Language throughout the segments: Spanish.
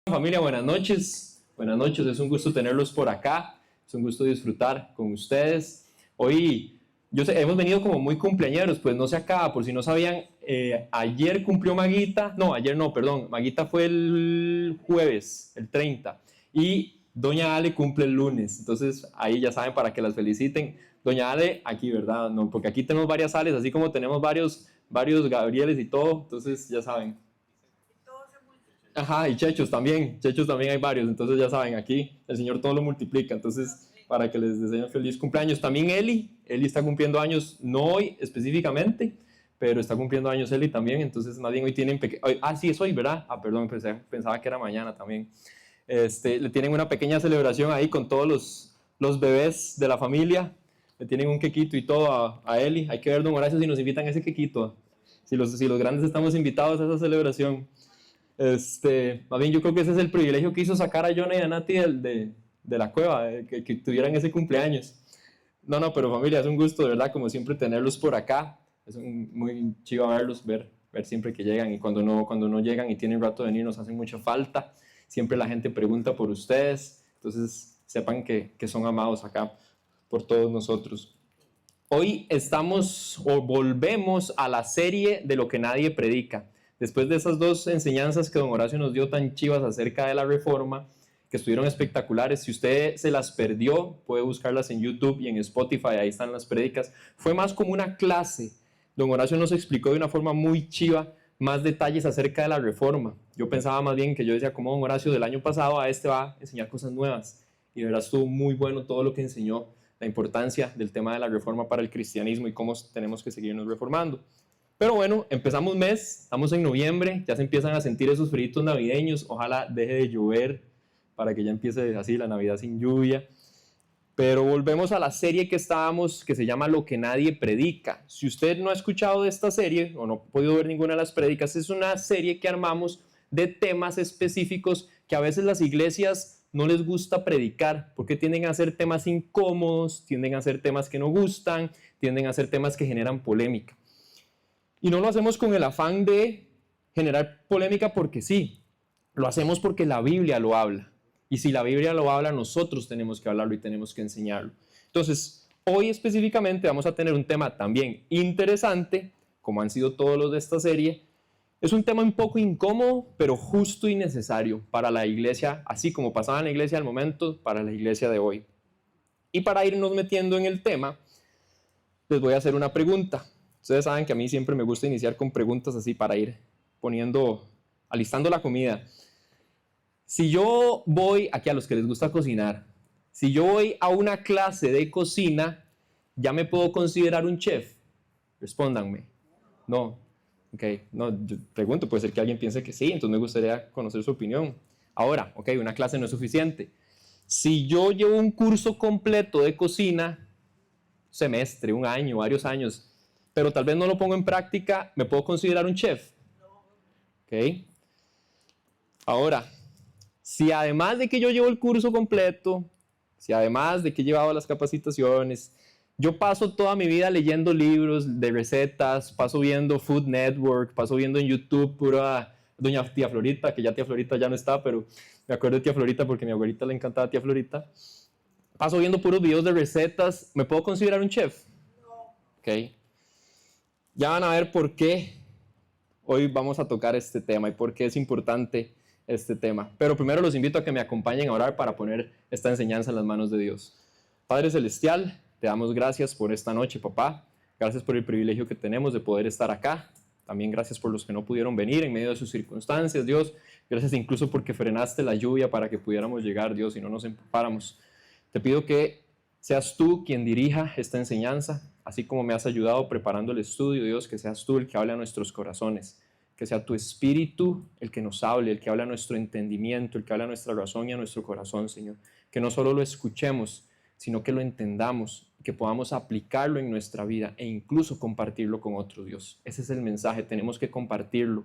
Familia, buenas noches. Buenas noches, es un gusto tenerlos por acá. Es un gusto disfrutar con ustedes. Hoy, hemos venido como muy cumpleañeros, pues no se acaba, por si no sabían, ayer cumplió Maguita, no, ayer no, perdón, Maguita fue el jueves, el 30, y Doña Ale cumple el lunes, entonces ahí ya saben para que las feliciten. Doña Ale, aquí, ¿verdad? No, porque aquí tenemos varias Ales, así como tenemos varios Gabrieles y todo, entonces ya saben. Ajá, y Chechos también hay varios, entonces ya saben, aquí el Señor todo lo multiplica, entonces para que les deseen feliz cumpleaños. También Eli está cumpliendo años, no hoy específicamente, pero está cumpliendo años Eli también, entonces más bien hoy tienen, sí, es hoy, ¿verdad? Ah, perdón, pensaba que era mañana también. Le tienen una pequeña celebración ahí con todos los bebés de la familia, le tienen un quequito y todo a Eli. Hay que ver, don Horacio, si nos invitan a ese quequito, si los grandes estamos invitados a esa celebración. Más bien yo creo que ese es el privilegio que hizo sacar a Jonah y a Nati de la cueva, que tuvieran ese cumpleaños. No, pero familia, es un gusto de verdad, como siempre, tenerlos por acá. Es muy chido verlos, ver siempre que llegan, y cuando no llegan y tienen rato de venir nos hacen mucha falta. Siempre la gente pregunta por ustedes, entonces sepan que son amados acá por todos nosotros. Hoy estamos o volvemos a la serie de lo que nadie predica. Después de esas dos enseñanzas que don Horacio nos dio tan chivas acerca de la reforma, que estuvieron espectaculares, si usted se las perdió, puede buscarlas en YouTube y en Spotify, ahí están las prédicas. Fue más como una clase. Don Horacio nos explicó de una forma muy chiva más detalles acerca de la reforma. Yo pensaba más bien que yo decía, como don Horacio del año pasado a este va a enseñar cosas nuevas. Y de verdad estuvo muy bueno todo lo que enseñó, la importancia del tema de la reforma para el cristianismo y cómo tenemos que seguirnos reformando. Pero bueno, empezamos mes, estamos en noviembre, ya se empiezan a sentir esos fritos navideños, ojalá deje de llover para que ya empiece así la Navidad sin lluvia. Pero volvemos a la serie que estábamos, que se llama Lo que nadie predica. Si usted no ha escuchado de esta serie o no ha podido ver ninguna de las prédicas, es una serie que armamos de temas específicos que a veces las iglesias no les gusta predicar, porque tienden a ser temas incómodos, tienden a ser temas que no gustan, tienden a ser temas que generan polémica. Y no lo hacemos con el afán de generar polémica porque sí, lo hacemos porque la Biblia lo habla. Y si la Biblia lo habla, nosotros tenemos que hablarlo y tenemos que enseñarlo. Entonces, hoy específicamente vamos a tener un tema también interesante, como han sido todos los de esta serie. Es un tema un poco incómodo, pero justo y necesario para la iglesia, así como pasaba en la iglesia al momento, para la iglesia de hoy. Y para irnos metiendo en el tema, les voy a hacer una pregunta. Ustedes saben que a mí siempre me gusta iniciar con preguntas así para ir alistando la comida. Si yo voy, aquí a los que les gusta cocinar, si yo voy a una clase de cocina, ¿ya me puedo considerar un chef? Respóndanme. No. Ok, no, yo pregunto, puede ser que alguien piense que sí, entonces me gustaría conocer su opinión. Ahora, ok, una clase no es suficiente. Si yo llevo un curso completo de cocina, semestre, un año, varios años, pero tal vez no lo pongo en práctica, ¿me puedo considerar un chef? Ok. Ahora, si además de que yo llevo el curso completo, si además de que he llevado las capacitaciones, yo paso toda mi vida leyendo libros de recetas, paso viendo Food Network, paso viendo en YouTube pura doña tía Florita, que ya tía Florita ya no está, pero me acuerdo de tía Florita porque a mi abuelita le encantaba tía Florita. Paso viendo puros videos de recetas, ¿me puedo considerar un chef? No. Ok. Ya van a ver por qué hoy vamos a tocar este tema y por qué es importante este tema. Pero primero los invito a que me acompañen a orar para poner esta enseñanza en las manos de Dios. Padre Celestial, te damos gracias por esta noche, papá. Gracias por el privilegio que tenemos de poder estar acá. También gracias por los que no pudieron venir en medio de sus circunstancias, Dios. Gracias incluso porque frenaste la lluvia para que pudiéramos llegar, Dios, y no nos empapáramos. Te pido que seas tú quien dirija esta enseñanza, así como me has ayudado preparando el estudio, Dios, que seas tú el que hable a nuestros corazones, que sea tu Espíritu el que nos hable, el que hable a nuestro entendimiento, el que hable a nuestra razón y a nuestro corazón, Señor. Que no solo lo escuchemos, sino que lo entendamos, que podamos aplicarlo en nuestra vida e incluso compartirlo con otro, Dios. Ese es el mensaje, tenemos que compartirlo,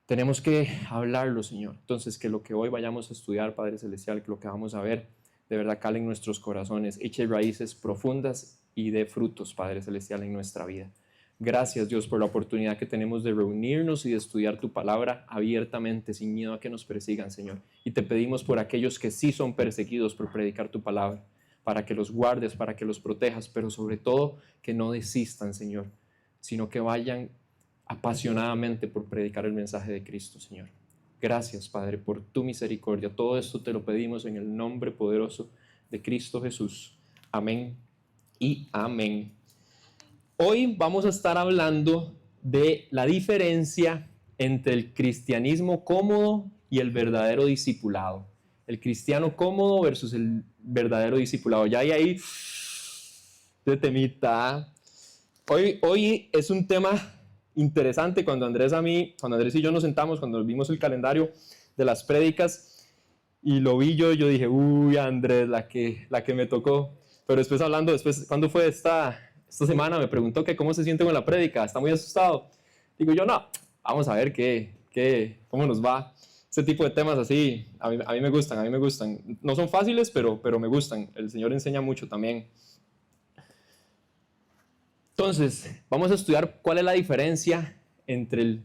tenemos que hablarlo, Señor. Entonces, que lo que hoy vayamos a estudiar, Padre Celestial, que lo que vamos a ver, de verdad cale en nuestros corazones, eche raíces profundas y dé frutos, Padre Celestial, en nuestra vida. Gracias, Dios, por la oportunidad que tenemos de reunirnos y de estudiar tu palabra abiertamente, sin miedo a que nos persigan, Señor. Y te pedimos por aquellos que sí son perseguidos por predicar tu palabra, para que los guardes, para que los protejas, pero sobre todo que no desistan, Señor, sino que vayan apasionadamente por predicar el mensaje de Cristo, Señor. Gracias, Padre, por tu misericordia. Todo esto te lo pedimos en el nombre poderoso de Cristo Jesús. Amén y amén. Hoy vamos a estar hablando de la diferencia entre el cristianismo cómodo y el verdadero discipulado. El cristiano cómodo versus el verdadero discipulado. Ya hay ahí de temita. Hoy es un tema interesante. Cuando Andrés y yo nos sentamos, cuando vimos el calendario de las prédicas y lo vi yo dije, uy, Andrés, la que me tocó. Pero después ¿cuándo fue esta semana? Me preguntó que cómo se siente con la prédica, está muy asustado. Digo yo, no, vamos a ver cómo nos va. Ese tipo de temas así, a mí me gustan. No son fáciles, pero me gustan. El Señor enseña mucho también. Entonces, vamos a estudiar cuál es la diferencia entre el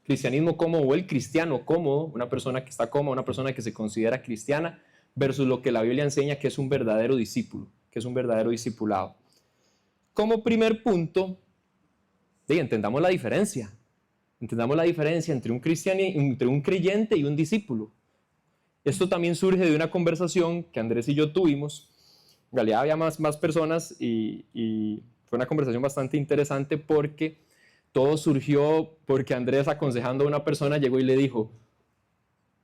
cristianismo cómodo o el cristiano cómodo, una persona que está cómoda, una persona que se considera cristiana, versus lo que la Biblia enseña que es un verdadero discípulo, que es un verdadero discipulado. Como primer punto, entendamos la diferencia. Entendamos la diferencia entre un creyente y un discípulo. Esto también surge de una conversación que Andrés y yo tuvimos. En realidad había más personas y fue una conversación bastante interesante porque todo surgió porque Andrés, aconsejando a una persona, llegó y le dijo,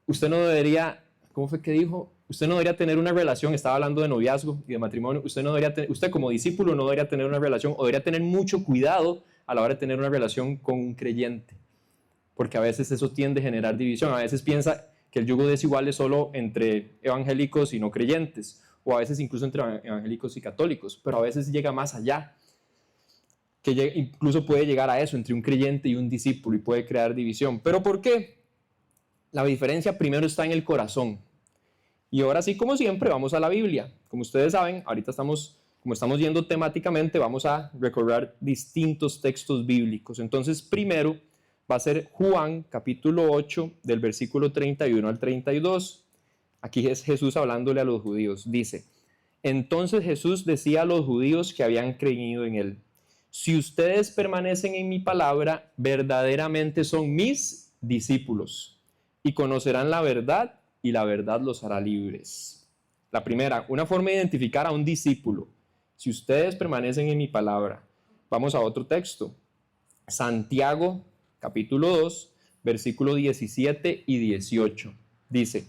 usted no debería, ¿cómo fue que dijo? Usted no debería tener una relación, estaba hablando de noviazgo y de matrimonio, usted como discípulo no debería tener una relación o debería tener mucho cuidado a la hora de tener una relación con un creyente, porque a veces eso tiende a generar división, a veces piensa que el yugo desigual es solo entre evangélicos y no creyentes, o a veces incluso entre evangélicos y católicos, pero a veces llega más allá, que incluso puede llegar a eso, entre un creyente y un discípulo, y puede crear división. ¿Pero por qué? La diferencia primero está en el corazón. Y ahora sí, como siempre, vamos a la Biblia. Como ustedes saben, ahorita como estamos yendo temáticamente, vamos a recorrer distintos textos bíblicos. Entonces, primero va a ser Juan, capítulo 8, del versículo 31 al 32. Aquí es Jesús hablándole a los judíos. Dice, entonces Jesús decía a los judíos que habían creído en él, si ustedes permanecen en mi palabra, verdaderamente son mis discípulos y conocerán la verdad y la verdad los hará libres. La primera, una forma de identificar a un discípulo. Si ustedes permanecen en mi palabra. Vamos a otro texto. Santiago, capítulo 2, versículo 17 y 18. Dice,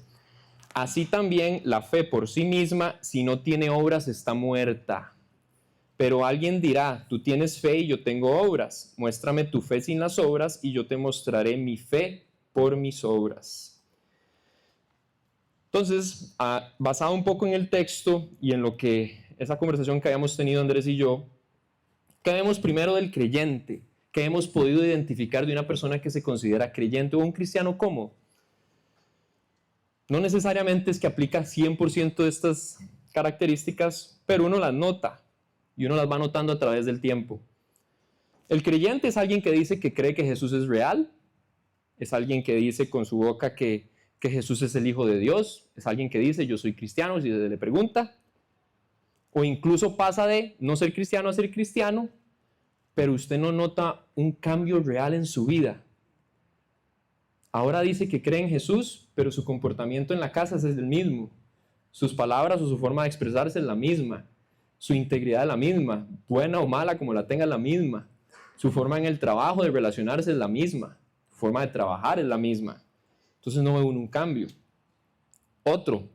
así también la fe por sí misma, si no tiene obras, está muerta. Pero alguien dirá, tú tienes fe y yo tengo obras. Muéstrame tu fe sin las obras y yo te mostraré mi fe por mis obras. Entonces, basado un poco en el texto y en esa conversación que habíamos tenido Andrés y yo, ¿qué vemos primero del creyente? ¿Qué hemos podido identificar de una persona que se considera creyente o un cristiano cómodo? No necesariamente es que aplica 100% de estas características, pero uno las nota y uno las va notando a través del tiempo. El creyente es alguien que dice que cree que Jesús es real, es alguien que dice con su boca que Jesús es el Hijo de Dios, es alguien que dice yo soy cristiano si se le pregunta, o incluso pasa de no ser cristiano a ser cristiano, pero usted no nota un cambio real en su vida. Ahora dice que cree en Jesús, pero su comportamiento en la casa es el mismo, sus palabras o su forma de expresarse es la misma, su integridad es la misma, buena o mala como la tenga es la misma, su forma en el trabajo de relacionarse es la misma, su forma de trabajar es la misma. Entonces no ve un cambio. Otro,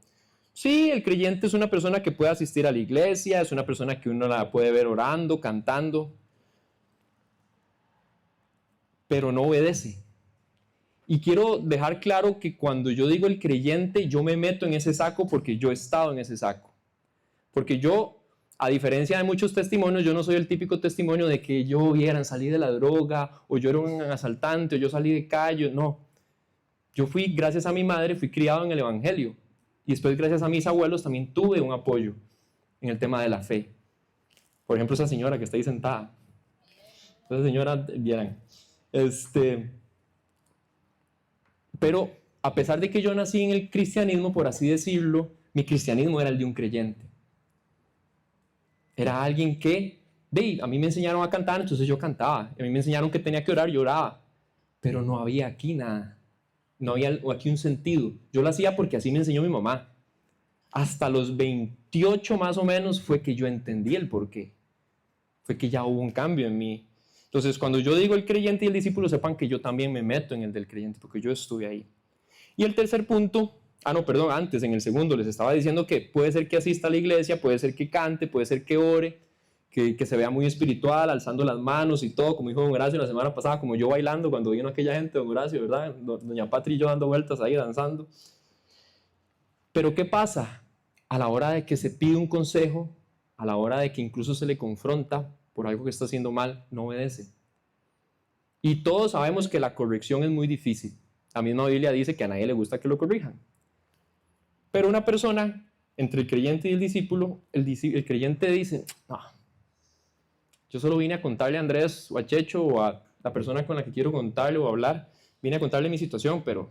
sí, el creyente es una persona que puede asistir a la iglesia, es una persona que uno la puede ver orando, cantando, pero no obedece. Y quiero dejar claro que cuando yo digo el creyente, yo me meto en ese saco porque yo he estado en ese saco. Porque yo, a diferencia de muchos testimonios, yo no soy el típico testimonio de que yo salí de la droga, o yo era un asaltante, o yo salí de calle, no. Yo gracias a mi madre, fui criado en el evangelio. Y después, gracias a mis abuelos, también tuve un apoyo en el tema de la fe. Por ejemplo, esa señora que está ahí sentada. Entonces, señora, vieran. Pero a pesar de que yo nací en el cristianismo, por así decirlo, mi cristianismo era el de un creyente. Era alguien que, a mí me enseñaron a cantar, entonces yo cantaba. A mí me enseñaron que tenía que orar, yo oraba. Pero no había aquí nada. No había aquí un sentido. Yo lo hacía porque así me enseñó mi mamá. Hasta los 28 más o menos fue que yo entendí el porqué. Fue que ya hubo un cambio en mí. Entonces, cuando yo digo el creyente y el discípulo, sepan que yo también me meto en el del creyente, porque yo estuve ahí. Y el tercer punto, antes, en el segundo, les estaba diciendo que puede ser que asista a la iglesia, puede ser que cante, puede ser que ore, que se vea muy espiritual, alzando las manos y todo, como dijo don Horacio la semana pasada, como yo bailando cuando vino aquella gente, don Horacio, ¿verdad? Doña Patri y yo dando vueltas ahí, danzando. Pero ¿qué pasa? A la hora de que se pide un consejo, a la hora de que incluso se le confronta por algo que está haciendo mal, no obedece. Y todos sabemos que la corrección es muy difícil. La misma Biblia dice que a nadie le gusta que lo corrijan. Pero una persona, entre el creyente y el discípulo, el creyente dice, no, yo solo vine a contarle a Andrés o a Checho o a la persona con la que quiero contarle o hablar, vine a contarle mi situación, pero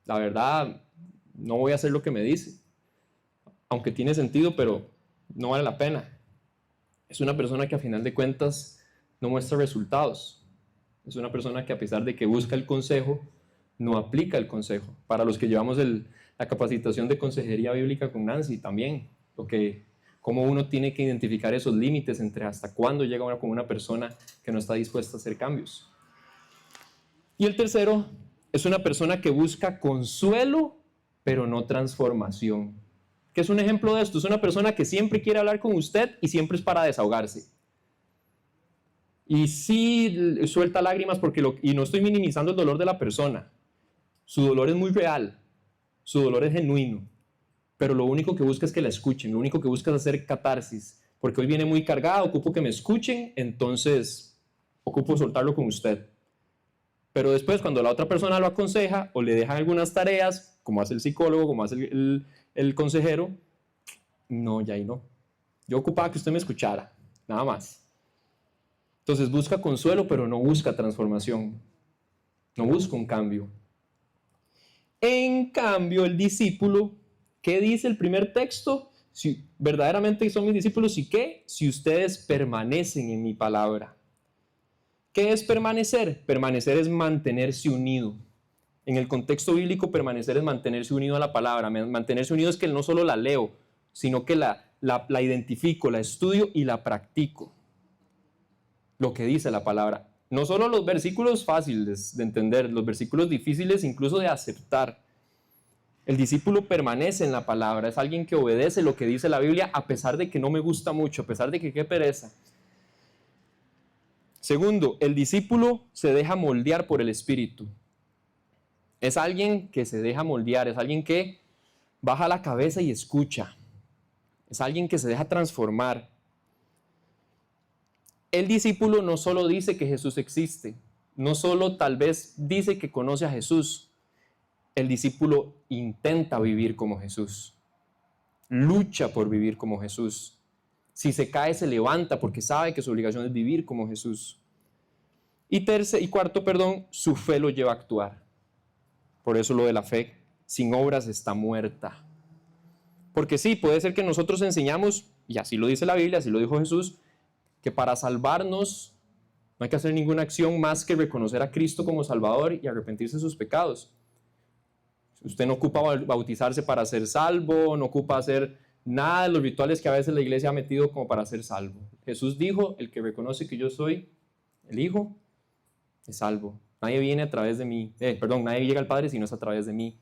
la verdad no voy a hacer lo que me dice. Aunque tiene sentido, pero no vale la pena. Es una persona que a final de cuentas no muestra resultados. Es una persona que a pesar de que busca el consejo, no aplica el consejo. Para los que llevamos la capacitación de consejería bíblica con Nancy también, cómo uno tiene que identificar esos límites entre hasta cuándo llega uno con una persona que no está dispuesta a hacer cambios. Y el tercero es una persona que busca consuelo, pero no transformación. ¿Qué es un ejemplo de esto? Es una persona que siempre quiere hablar con usted y siempre es para desahogarse. Y sí suelta lágrimas y no estoy minimizando el dolor de la persona. Su dolor es muy real, su dolor es genuino, pero lo único que busca es que la escuchen, lo único que busca es hacer catarsis, porque hoy viene muy cargada, ocupo que me escuchen, entonces ocupo soltarlo con usted. Pero después cuando la otra persona lo aconseja o le dejan algunas tareas, como hace el psicólogo, como hace el consejero, no, ya ahí no. Yo ocupaba que usted me escuchara, nada más. Entonces busca consuelo, pero no busca transformación. No busca un cambio. En cambio, el discípulo, ¿qué dice el primer texto? Si verdaderamente son mis discípulos, ¿y qué? Si ustedes permanecen en mi palabra. ¿Qué es permanecer? Permanecer es mantenerse unido. En el contexto bíblico, permanecer es mantenerse unido a la palabra. Mantenerse unido es que no solo la leo, sino que la identifico, la estudio y la practico. Lo que dice la palabra. No solo los versículos fáciles de entender, los versículos difíciles incluso de aceptar. El discípulo permanece en la palabra, es alguien que obedece lo que dice la Biblia a pesar de que no me gusta mucho, a pesar de que qué pereza. Segundo, el discípulo se deja moldear por el Espíritu. Es alguien que se deja moldear, es alguien que baja la cabeza y escucha. Es alguien que se deja transformar. El discípulo no solo dice que Jesús existe, no solo tal vez dice que conoce a Jesús, el discípulo intenta vivir como Jesús, lucha por vivir como Jesús. Si se cae, se levanta porque sabe que su obligación es vivir como Jesús. Y cuarto, su fe lo lleva a actuar. Por eso lo de la fe sin obras está muerta. Porque sí, puede ser que nosotros enseñamos, y así lo dice la Biblia, así lo dijo Jesús, que para salvarnos no hay que hacer ninguna acción más que reconocer a Cristo como Salvador y arrepentirse de sus pecados. Usted no ocupa bautizarse para ser salvo, no ocupa hacer nada de los rituales que a veces la iglesia ha metido como para ser salvo. Jesús dijo, el que reconoce que yo soy el Hijo, es salvo. Nadie viene a través de mí, nadie llega al Padre si no es a través de mí.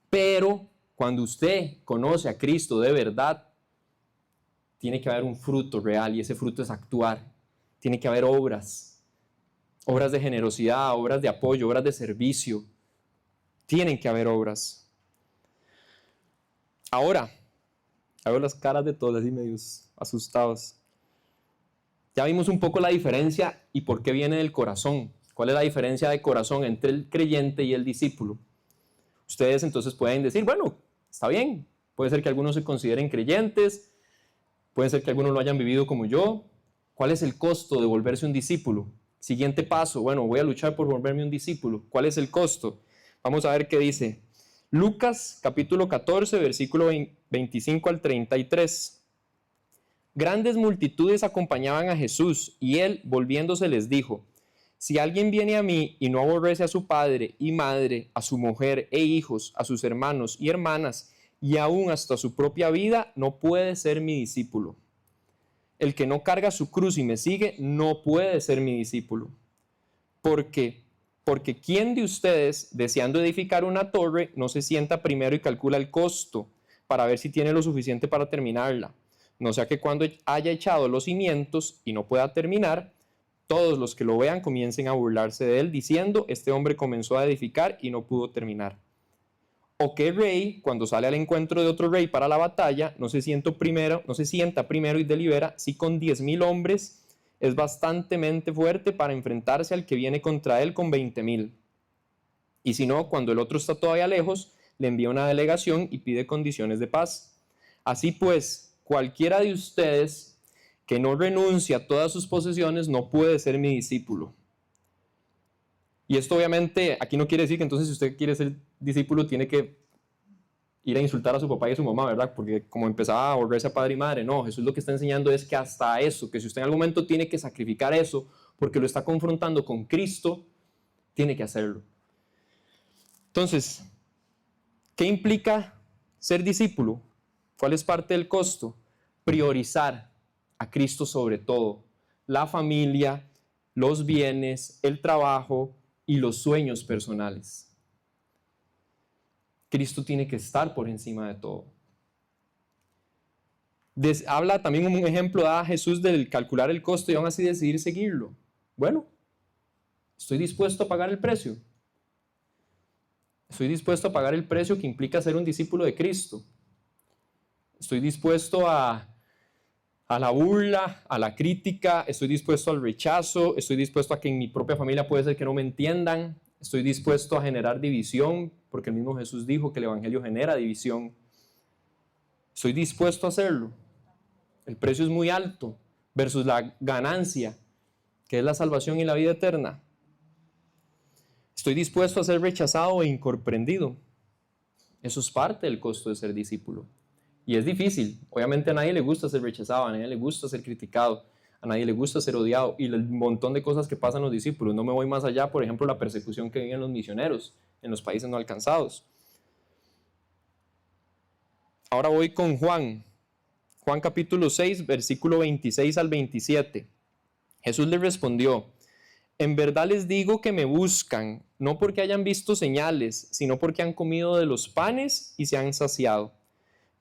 Pero cuando usted conoce a Cristo de verdad, tiene que haber un fruto real y ese fruto es actuar. Tiene que haber obras de generosidad, obras de apoyo, obras de servicio. Tienen que haber obras. Ahora, hago las caras de todos así medios asustados. Ya vimos un poco la diferencia y por qué viene del corazón. ¿Cuál es la diferencia de corazón entre el creyente y el discípulo? Ustedes entonces pueden decir, bueno, está bien. Puede ser que algunos se consideren creyentes, puede ser que algunos lo hayan vivido como yo. ¿Cuál es el costo de volverse un discípulo? Siguiente paso, bueno, voy a luchar por volverme un discípulo. ¿Cuál es el costo? Vamos a ver qué dice. Lucas capítulo 14, versículo 25 al 33. Grandes multitudes acompañaban a Jesús y él, volviéndose, les dijo: si alguien viene a mí y no aborrece a su padre y madre, a su mujer e hijos, a sus hermanos y hermanas, y aún hasta su propia vida, no puede ser mi discípulo. El que no carga su cruz y me sigue, no puede ser mi discípulo. Porque ¿quién de ustedes, deseando edificar una torre, no se sienta primero y calcula el costo para ver si tiene lo suficiente para terminarla? No sea que cuando haya echado los cimientos y no pueda terminar, todos los que lo vean comiencen a burlarse de él, diciendo: este hombre comenzó a edificar y no pudo terminar. ¿O qué rey, cuando sale al encuentro de otro rey para la batalla, no se sienta primero y delibera si con 10,000 hombres es bastantemente fuerte para enfrentarse al que viene contra él con 20,000? Y si no, cuando el otro está todavía lejos, le envía una delegación y pide condiciones de paz. Así pues, cualquiera de ustedes que no renuncie a todas sus posesiones no puede ser mi discípulo. Y esto obviamente aquí no quiere decir que entonces si usted quiere ser discípulo tiene que ir a insultar a su papá y a su mamá, ¿verdad? Porque como empezaba a volverse a padre y madre, no, Jesús lo que está enseñando es que hasta eso, que si usted en algún momento tiene que sacrificar eso porque lo está confrontando con Cristo, tiene que hacerlo. Entonces, ¿qué implica ser discípulo? ¿Cuál es parte del costo? Priorizar a Cristo sobre todo, la familia, los bienes, el trabajo y los sueños personales. Cristo tiene que estar por encima de todo. Habla también un ejemplo, da Jesús del calcular el costo y aún así decidir seguirlo. Bueno, estoy dispuesto a pagar el precio. Estoy dispuesto a pagar el precio que implica ser un discípulo de Cristo. Estoy dispuesto a la burla, a la crítica, estoy dispuesto al rechazo, estoy dispuesto a que en mi propia familia puede ser que no me entiendan, estoy dispuesto a generar división, porque el mismo Jesús dijo que el Evangelio genera división. Estoy dispuesto a hacerlo. El precio es muy alto versus la ganancia, que es la salvación y la vida eterna. Estoy dispuesto a ser rechazado e incomprendido. Eso es parte del costo de ser discípulo. Y es difícil. Obviamente a nadie le gusta ser rechazado, a nadie le gusta ser criticado, a nadie le gusta ser odiado y el montón de cosas que pasan los discípulos. No me voy más allá, por ejemplo, la persecución que viven los misioneros en los países no alcanzados. Ahora voy con Juan capítulo 6, versículo 26 al 27. Jesús le respondió: en verdad les digo que me buscan, no porque hayan visto señales, sino porque han comido de los panes y se han saciado.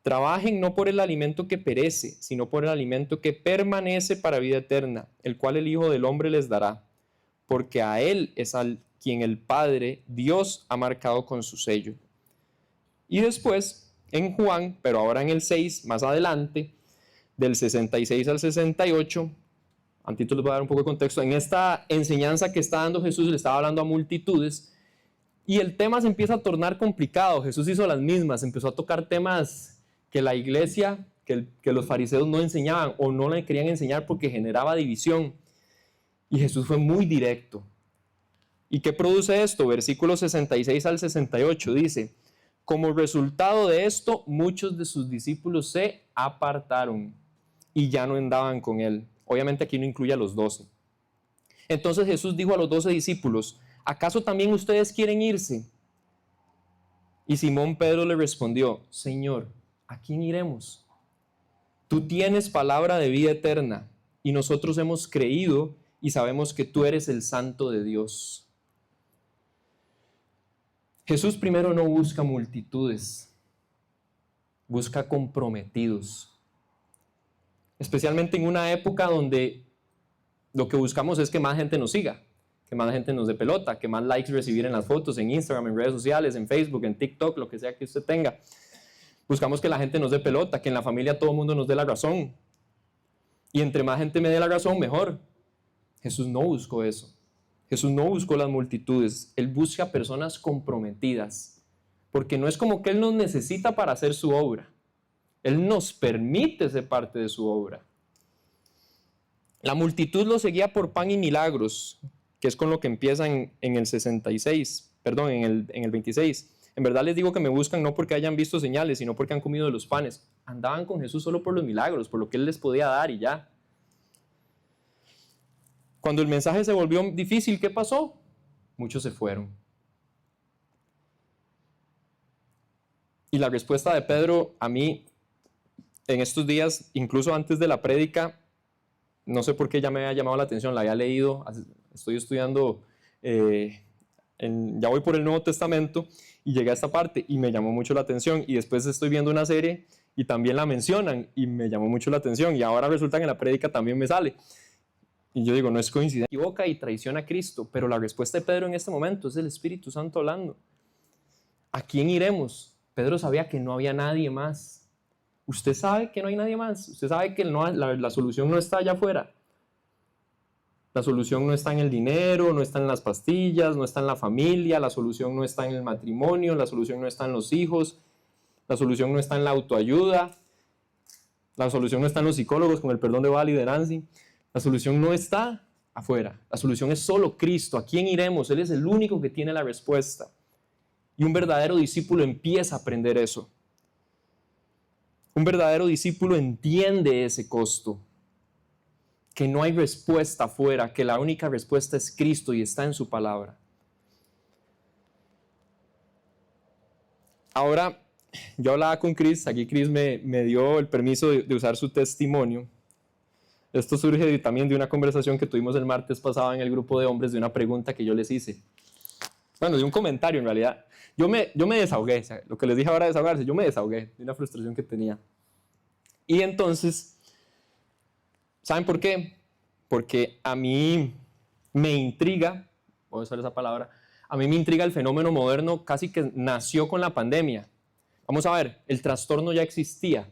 Trabajen no por el alimento que perece, sino por el alimento que permanece para vida eterna, el cual el Hijo del Hombre les dará, porque a Él es al quien el Padre, Dios, ha marcado con su sello. Y después, en Juan, pero ahora en el 6, más adelante, del 66 al 68, antito les voy a dar un poco de contexto, en esta enseñanza que está dando Jesús le estaba hablando a multitudes, y el tema se empieza a tornar complicado. Jesús hizo las mismas, empezó a tocar temas que la iglesia, que los fariseos no enseñaban o no le querían enseñar porque generaba división. Y Jesús fue muy directo. ¿Y qué produce esto? Versículos 66 al 68 dice: como resultado de esto, muchos de sus discípulos se apartaron y ya no andaban con él. Obviamente aquí no incluye a los 12. Entonces Jesús dijo a los 12 discípulos: ¿acaso también ustedes quieren irse? Y Simón Pedro le respondió: Señor, ¿a quién iremos? Tú tienes palabra de vida eterna y nosotros hemos creído y sabemos que tú eres el Santo de Dios. Jesús primero no busca multitudes, busca comprometidos. Especialmente en una época donde lo que buscamos es que más gente nos siga, que más gente nos dé pelota, que más likes recibir en las fotos, en Instagram, en redes sociales, en Facebook, en TikTok, lo que sea que usted tenga. Buscamos que la gente nos dé pelota, que en la familia todo el mundo nos dé la razón. Y entre más gente me dé la razón, mejor. Jesús no buscó eso. Jesús no buscó las multitudes. Él busca personas comprometidas. Porque no es como que Él nos necesita para hacer su obra. Él nos permite ser parte de su obra. La multitud lo seguía por pan y milagros, que es con lo que empieza en el 66, perdón, en el 26. En verdad les digo que me buscan no porque hayan visto señales, sino porque han comido de los panes. Andaban con Jesús solo por los milagros, por lo que Él les podía dar y ya. Cuando el mensaje se volvió difícil, ¿qué pasó? Muchos se fueron. Y la respuesta de Pedro a mí, en estos días, incluso antes de la prédica, no sé por qué ya me había llamado la atención, la había leído, estoy estudiando, ya voy por el Nuevo Testamento y llegué a esta parte y me llamó mucho la atención, y después estoy viendo una serie y también la mencionan y me llamó mucho la atención, y ahora resulta que en la prédica también me sale. Y yo digo, no es coincidencia, equivoca y traiciona a Cristo, pero la respuesta de Pedro en este momento es el Espíritu Santo hablando. ¿A quién iremos? Pedro sabía que no había nadie más. Usted sabe que no hay nadie más. Usted sabe que la solución no está allá afuera. La solución no está en el dinero, no está en las pastillas, no está en la familia, la solución no está en el matrimonio, la solución no está en los hijos, la solución no está en la autoayuda, la solución no está en los psicólogos, con el perdón de Val y de Nancy. La solución no está afuera. La solución es solo Cristo. ¿A quién iremos? Él es el único que tiene la respuesta. Y un verdadero discípulo empieza a aprender eso. Un verdadero discípulo entiende ese costo. Que no hay respuesta afuera, que la única respuesta es Cristo y está en su palabra. Ahora, yo hablaba con Chris, aquí Chris me dio el permiso de usar su testimonio. Esto surge también de una conversación que tuvimos el martes pasado en el grupo de hombres, de una pregunta que yo les hice. Bueno, de un comentario en realidad. Yo me desahogué, o sea, lo que les dije ahora de desahogarse, yo me desahogué de una frustración que tenía. Y entonces, ¿saben por qué? Porque a mí me intriga, voy a usar esa palabra, a mí me intriga el fenómeno moderno casi que nació con la pandemia. Vamos a ver, el trastorno ya existía,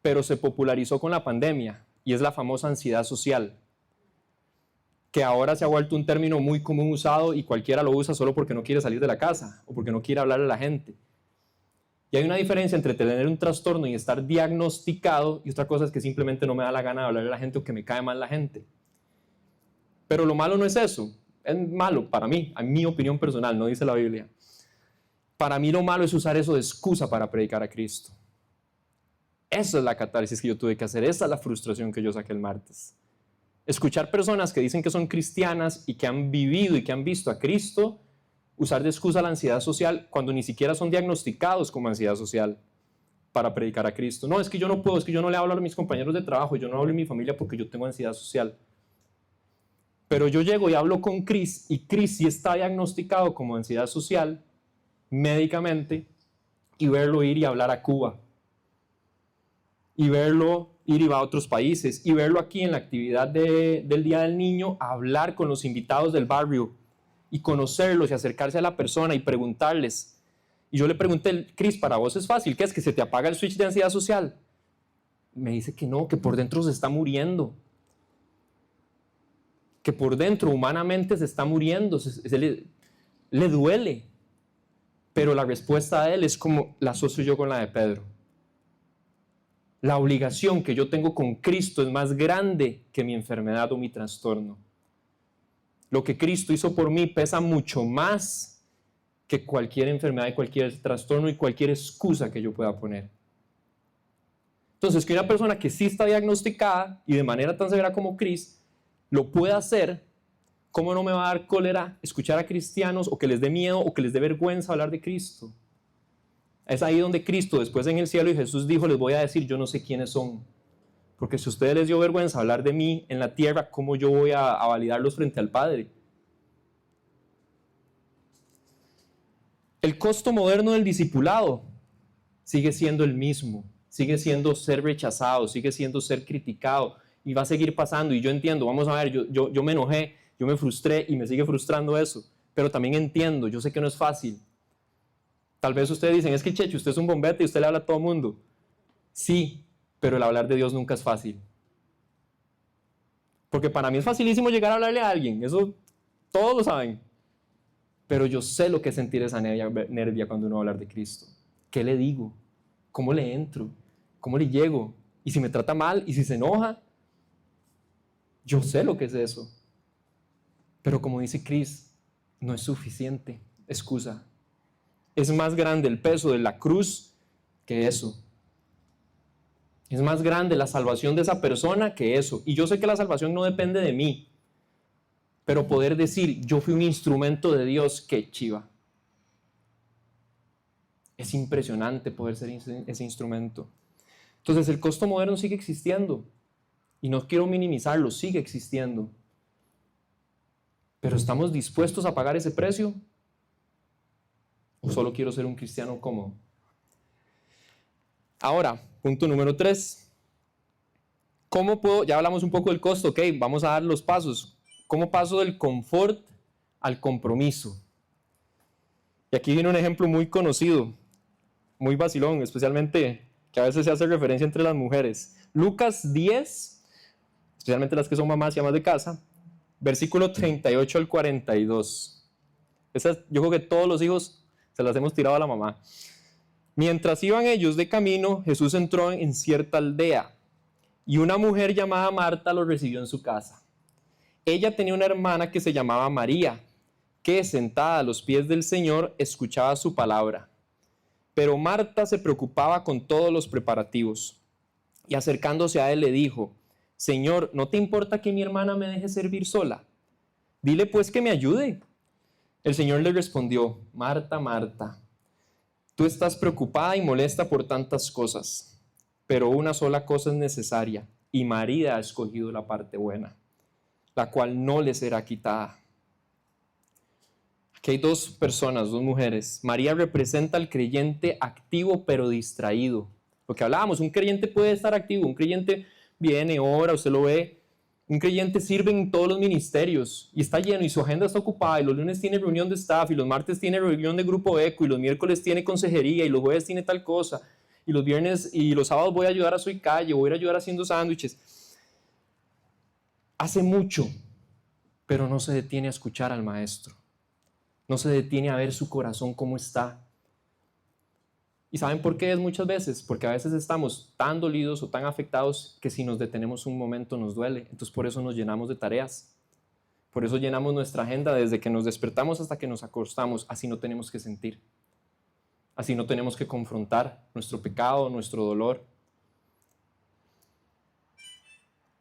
pero se popularizó con la pandemia, y es la famosa ansiedad social, que ahora se ha vuelto un término muy común usado y cualquiera lo usa solo porque no quiere salir de la casa o porque no quiere hablarle a la gente. Y hay una diferencia entre tener un trastorno y estar diagnosticado, y otra cosa es que simplemente no me da la gana de hablarle a la gente o que me cae mal la gente. Pero lo malo no es eso. Es malo para mí, en mi opinión personal, no dice la Biblia. Para mí lo malo es usar eso de excusa para predicar a Cristo. Esa es la catarsis que yo tuve que hacer, esa es la frustración que yo saqué el martes. Escuchar personas que dicen que son cristianas y que han vivido y que han visto a Cristo usar de excusa la ansiedad social cuando ni siquiera son diagnosticados como ansiedad social para predicar a Cristo. No, es que yo no puedo, es que yo no le hablo a mis compañeros de trabajo, yo no hablo a mi familia porque yo tengo ansiedad social. Pero yo llego y hablo con Chris, y Chris sí está diagnosticado como ansiedad social médicamente, y verlo ir y hablar a Cuba, y verlo ir y va a otros países, y verlo aquí en la actividad del Día del Niño, hablar con los invitados del barrio y conocerlos y acercarse a la persona y preguntarles. Y yo le pregunté, Chris, para vos es fácil, ¿qué es? ¿Que se te apaga el switch de ansiedad social? Me dice que no, que por dentro se está muriendo. Que por dentro humanamente se está muriendo, le duele. Pero la respuesta de él es como la asocio yo con la de Pedro. La obligación que yo tengo con Cristo es más grande que mi enfermedad o mi trastorno. Lo que Cristo hizo por mí pesa mucho más que cualquier enfermedad y cualquier trastorno y cualquier excusa que yo pueda poner. Entonces, que una persona que sí está diagnosticada y de manera tan severa como Chris lo pueda hacer, ¿cómo no me va a dar cólera escuchar a cristianos o que les dé miedo o que les dé vergüenza hablar de Cristo? Es ahí donde Cristo, después en el cielo, y Jesús dijo, les voy a decir, yo no sé quiénes son. Porque si a ustedes les dio vergüenza hablar de mí en la tierra, ¿cómo yo voy a validarlos frente al Padre? El costo moderno del discipulado sigue siendo el mismo. Sigue siendo ser rechazado, sigue siendo ser criticado, y va a seguir pasando. Y yo entiendo, vamos a ver, yo me enojé, yo me frustré y me sigue frustrando eso. Pero también entiendo, yo sé que no es fácil. Tal vez ustedes dicen, es que Checho, usted es un bombete y usted le habla a todo el mundo. Sí, pero el hablar de Dios nunca es fácil. Porque para mí es facilísimo llegar a hablarle a alguien, eso todos lo saben. Pero yo sé lo que es sentir esa nervia cuando uno va a hablar de Cristo. ¿Qué le digo? ¿Cómo le entro? ¿Cómo le llego? ¿Y si me trata mal? ¿Y si se enoja? Yo sé lo que es eso. Pero como dice Chris, no es suficiente excusa. Es más grande el peso de la cruz que eso. Es más grande la salvación de esa persona que eso. Y yo sé que la salvación no depende de mí. Pero poder decir, yo fui un instrumento de Dios, qué chiva. Es impresionante poder ser ese instrumento. Entonces el costo moderno sigue existiendo. Y no quiero minimizarlo, sigue existiendo. Pero ¿estamos dispuestos a pagar ese precio? ¿O solo quiero ser un cristiano cómodo? Ahora, punto número 3. ¿Cómo puedo? Ya hablamos un poco del costo, ok, vamos a dar los pasos. ¿Cómo paso del confort al compromiso? Y aquí viene un ejemplo muy conocido, muy vacilón, especialmente que a veces se hace referencia entre las mujeres. Lucas 10, especialmente las que son mamás y amas de casa, versículo 38 al 42. Yo creo que todos los hijos se las hemos tirado a la mamá. Mientras iban ellos de camino, Jesús entró en cierta aldea y una mujer llamada Marta lo recibió en su casa. Ella tenía una hermana que se llamaba María, que sentada a los pies del Señor escuchaba su palabra. Pero Marta se preocupaba con todos los preparativos y acercándose a él le dijo: Señor, ¿no te importa que mi hermana me deje servir sola? Dile pues que me ayude. El Señor le respondió: Marta, Marta, tú estás preocupada y molesta por tantas cosas, pero una sola cosa es necesaria, y María ha escogido la parte buena, la cual no le será quitada. Aquí hay dos personas, dos mujeres. María representa al creyente activo pero distraído. Lo que hablábamos, un creyente puede estar activo, un creyente viene, ora, usted lo ve. Un creyente sirve en todos los ministerios y está lleno y su agenda está ocupada y los lunes tiene reunión de staff y los martes tiene reunión de grupo eco y los miércoles tiene consejería y los jueves tiene tal cosa y los viernes y los sábados voy a ayudar a Soy Calle, voy a ir a ayudar haciendo sándwiches. Hace mucho, pero no se detiene a escuchar al maestro. No se detiene a ver su corazón cómo está. ¿Y saben por qué es muchas veces? Porque a veces estamos tan dolidos o tan afectados que si nos detenemos un momento nos duele. Entonces por eso nos llenamos de tareas. Por eso llenamos nuestra agenda desde que nos despertamos hasta que nos acostamos. Así no tenemos que sentir. Así no tenemos que confrontar nuestro pecado, nuestro dolor.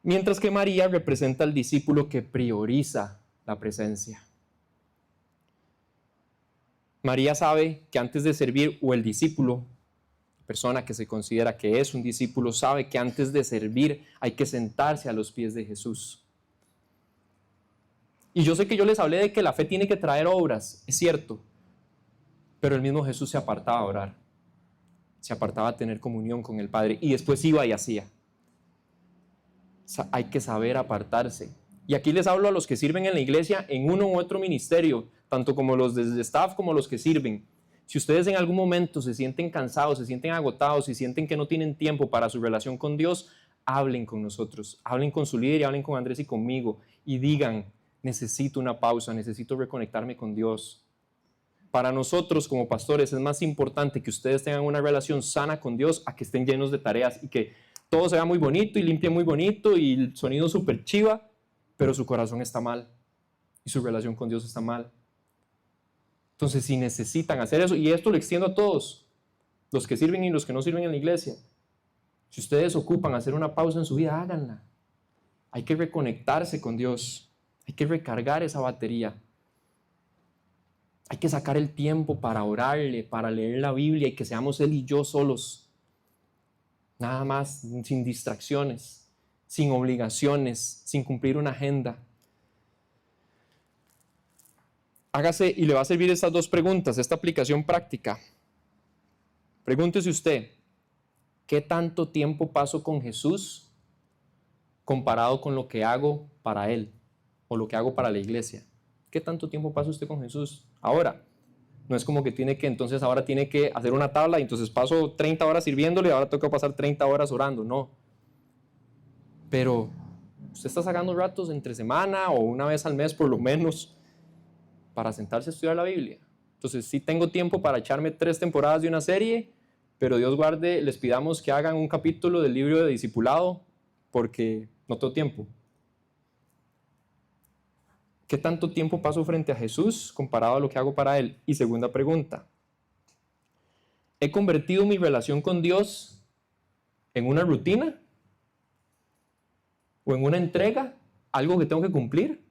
Mientras que María representa al discípulo que prioriza la presencia. María sabe que antes de servir, o el discípulo, persona que se considera que es un discípulo, sabe que antes de servir hay que sentarse a los pies de Jesús. Y yo sé que yo les hablé de que la fe tiene que traer obras, es cierto, pero el mismo Jesús se apartaba a orar, se apartaba a tener comunión con el Padre y después iba y hacía. Hay que saber apartarse. Y aquí les hablo a los que sirven en la iglesia en uno u otro ministerio, tanto como los del staff como los que sirven. Si ustedes en algún momento se sienten cansados, se sienten agotados y sienten que no tienen tiempo para su relación con Dios, hablen con nosotros, hablen con su líder y hablen con Andrés y conmigo y digan: necesito una pausa, necesito reconectarme con Dios. Para nosotros como pastores es más importante que ustedes tengan una relación sana con Dios a que estén llenos de tareas y que todo se vea muy bonito y limpie muy bonito y el sonido súper chiva, pero su corazón está mal y su relación con Dios está mal. Entonces, si necesitan hacer eso, y esto lo extiendo a todos, los que sirven y los que no sirven en la iglesia, si ustedes ocupan hacer una pausa en su vida, háganla. Hay que reconectarse con Dios, hay que recargar esa batería. Hay que sacar el tiempo para orarle, para leer la Biblia y que seamos Él y yo solos. Nada más, sin distracciones, sin obligaciones, sin cumplir una agenda. Hágase y le va a servir estas dos preguntas, esta aplicación práctica. Pregúntese usted: ¿qué tanto tiempo paso con Jesús comparado con lo que hago para Él o lo que hago para la iglesia? ¿Qué tanto tiempo pasa usted con Jesús? Ahora, no es como que entonces ahora tiene que hacer una tabla y entonces paso 30 horas sirviéndole y ahora tengo que pasar 30 horas orando. No. Pero usted está sacando ratos entre semana o una vez al mes por lo menos para sentarse a estudiar la Biblia. Entonces sí tengo tiempo para echarme 3 temporadas de una serie, pero Dios guarde, les pidamos que hagan un capítulo del libro de discipulado porque no tengo tiempo. ¿Qué tanto tiempo paso frente a Jesús comparado a lo que hago para Él? Y segunda pregunta, ¿he convertido mi relación con Dios en una rutina? ¿O en una entrega? ¿Algo que tengo que cumplir?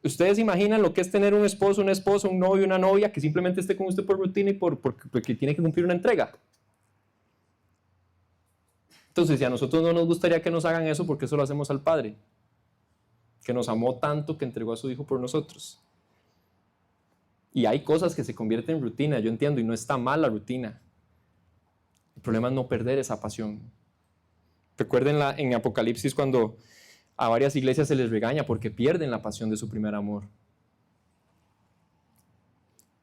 Ustedes imaginan lo que es tener un esposo, una esposa, un novio, una novia que simplemente esté con usted por rutina y porque tiene que cumplir una entrega. Entonces, si a nosotros no nos gustaría que nos hagan eso, ¿por qué eso lo hacemos al Padre? Que nos amó tanto que entregó a su Hijo por nosotros. Y hay cosas que se convierten en rutina, yo entiendo, y no está mal la rutina. El problema es no perder esa pasión. Recuerden en Apocalipsis cuando a varias iglesias se les regaña porque pierden la pasión de su primer amor.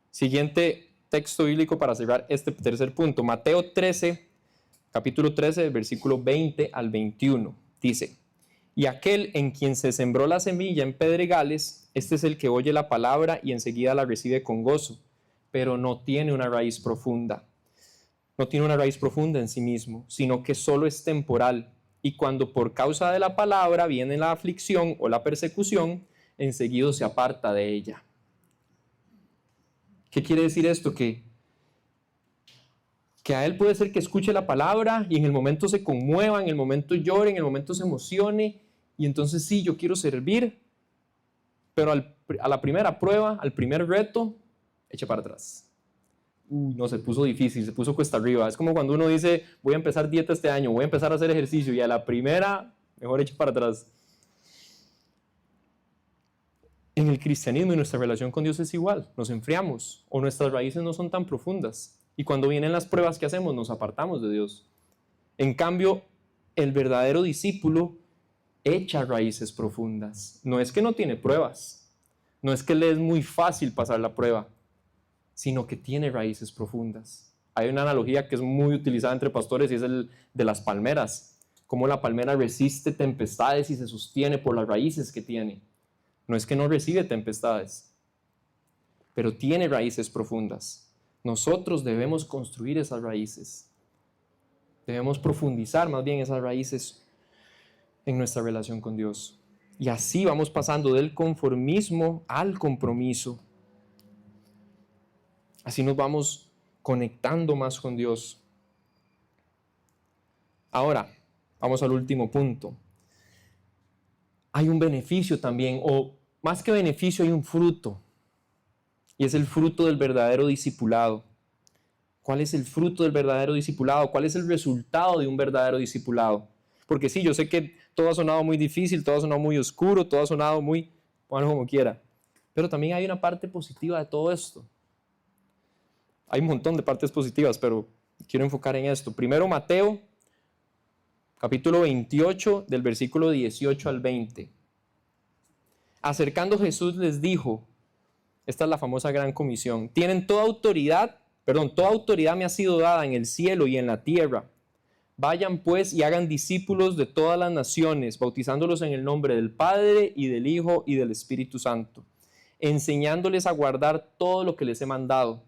Siguiente texto bíblico para cerrar este tercer punto. Mateo 13, capítulo 13, versículo 20 al 21. Dice, y aquel en quien se sembró la semilla en pedregales, este es el que oye la palabra y enseguida la recibe con gozo, pero no tiene una raíz profunda. No tiene una raíz profunda en sí mismo, sino que solo es temporal. Y cuando por causa de la palabra viene la aflicción o la persecución, enseguida se aparta de ella. ¿Qué quiere decir esto? Que a él puede ser que escuche la palabra y en el momento se conmueva, en el momento llore, en el momento se emocione, y entonces sí, yo quiero servir, pero a la primera prueba, al primer reto, eche para atrás. No, se puso difícil, se puso cuesta arriba. Es como cuando uno dice, voy a empezar dieta este año, voy a empezar a hacer ejercicio, y a la primera, mejor eche para atrás. En el cristianismo y nuestra relación con Dios es igual, nos enfriamos o nuestras raíces no son tan profundas. Y cuando vienen las pruebas que hacemos, nos apartamos de Dios. En cambio, el verdadero discípulo echa raíces profundas. No es que no tiene pruebas, no es que le es muy fácil pasar la prueba, sino que tiene raíces profundas. Hay una analogía que es muy utilizada entre pastores y es el de las palmeras. Cómo la palmera resiste tempestades y se sostiene por las raíces que tiene. No es que no recibe tempestades, pero tiene raíces profundas. Nosotros debemos construir esas raíces. Debemos profundizar más bien esas raíces en nuestra relación con Dios. Y así vamos pasando del conformismo al compromiso. Así nos vamos conectando más con Dios. Ahora, vamos al último punto. Hay un beneficio también, o más que beneficio, hay un fruto. Y es el fruto del verdadero discipulado. ¿Cuál es el fruto del verdadero discipulado? ¿Cuál es el resultado de un verdadero discipulado? Porque sí, yo sé que todo ha sonado muy difícil, todo ha sonado muy oscuro, todo ha sonado muy, bueno, como quiera. Pero también hay una parte positiva de todo esto. Hay un montón de partes positivas, pero quiero enfocar en esto. Primero, Mateo, capítulo 28, del versículo 18 al 20. Acercando Jesús les dijo, esta es la famosa gran comisión, toda autoridad me ha sido dada en el cielo y en la tierra. Vayan pues y hagan discípulos de todas las naciones, bautizándolos en el nombre del Padre y del Hijo y del Espíritu Santo, enseñándoles a guardar todo lo que les he mandado.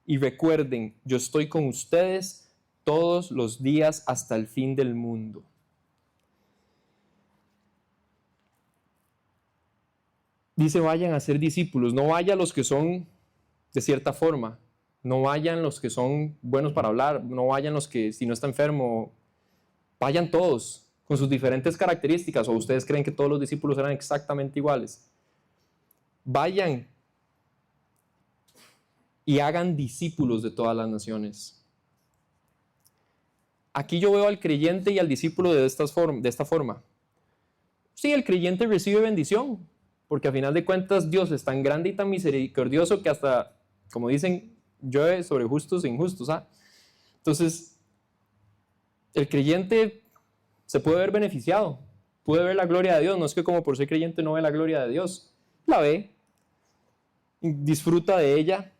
Y recuerden, yo estoy con ustedes todos los días hasta el fin del mundo. Dice, vayan a ser discípulos, no vayan los que son de cierta forma, no vayan los que son buenos para hablar, no vayan los que si no está enfermo, vayan todos con sus diferentes características, o ustedes creen que todos los discípulos eran exactamente iguales. Vayan y hagan discípulos de todas las naciones. Aquí yo veo al creyente y al discípulo de esta forma. Sí, el creyente recibe bendición, porque a final de cuentas Dios es tan grande y tan misericordioso que hasta, como dicen, llueve sobre justos e injustos. Entonces, el creyente se puede ver beneficiado, puede ver la gloria de Dios. No es que como por ser creyente no ve la gloria de Dios, la ve, disfruta de ella.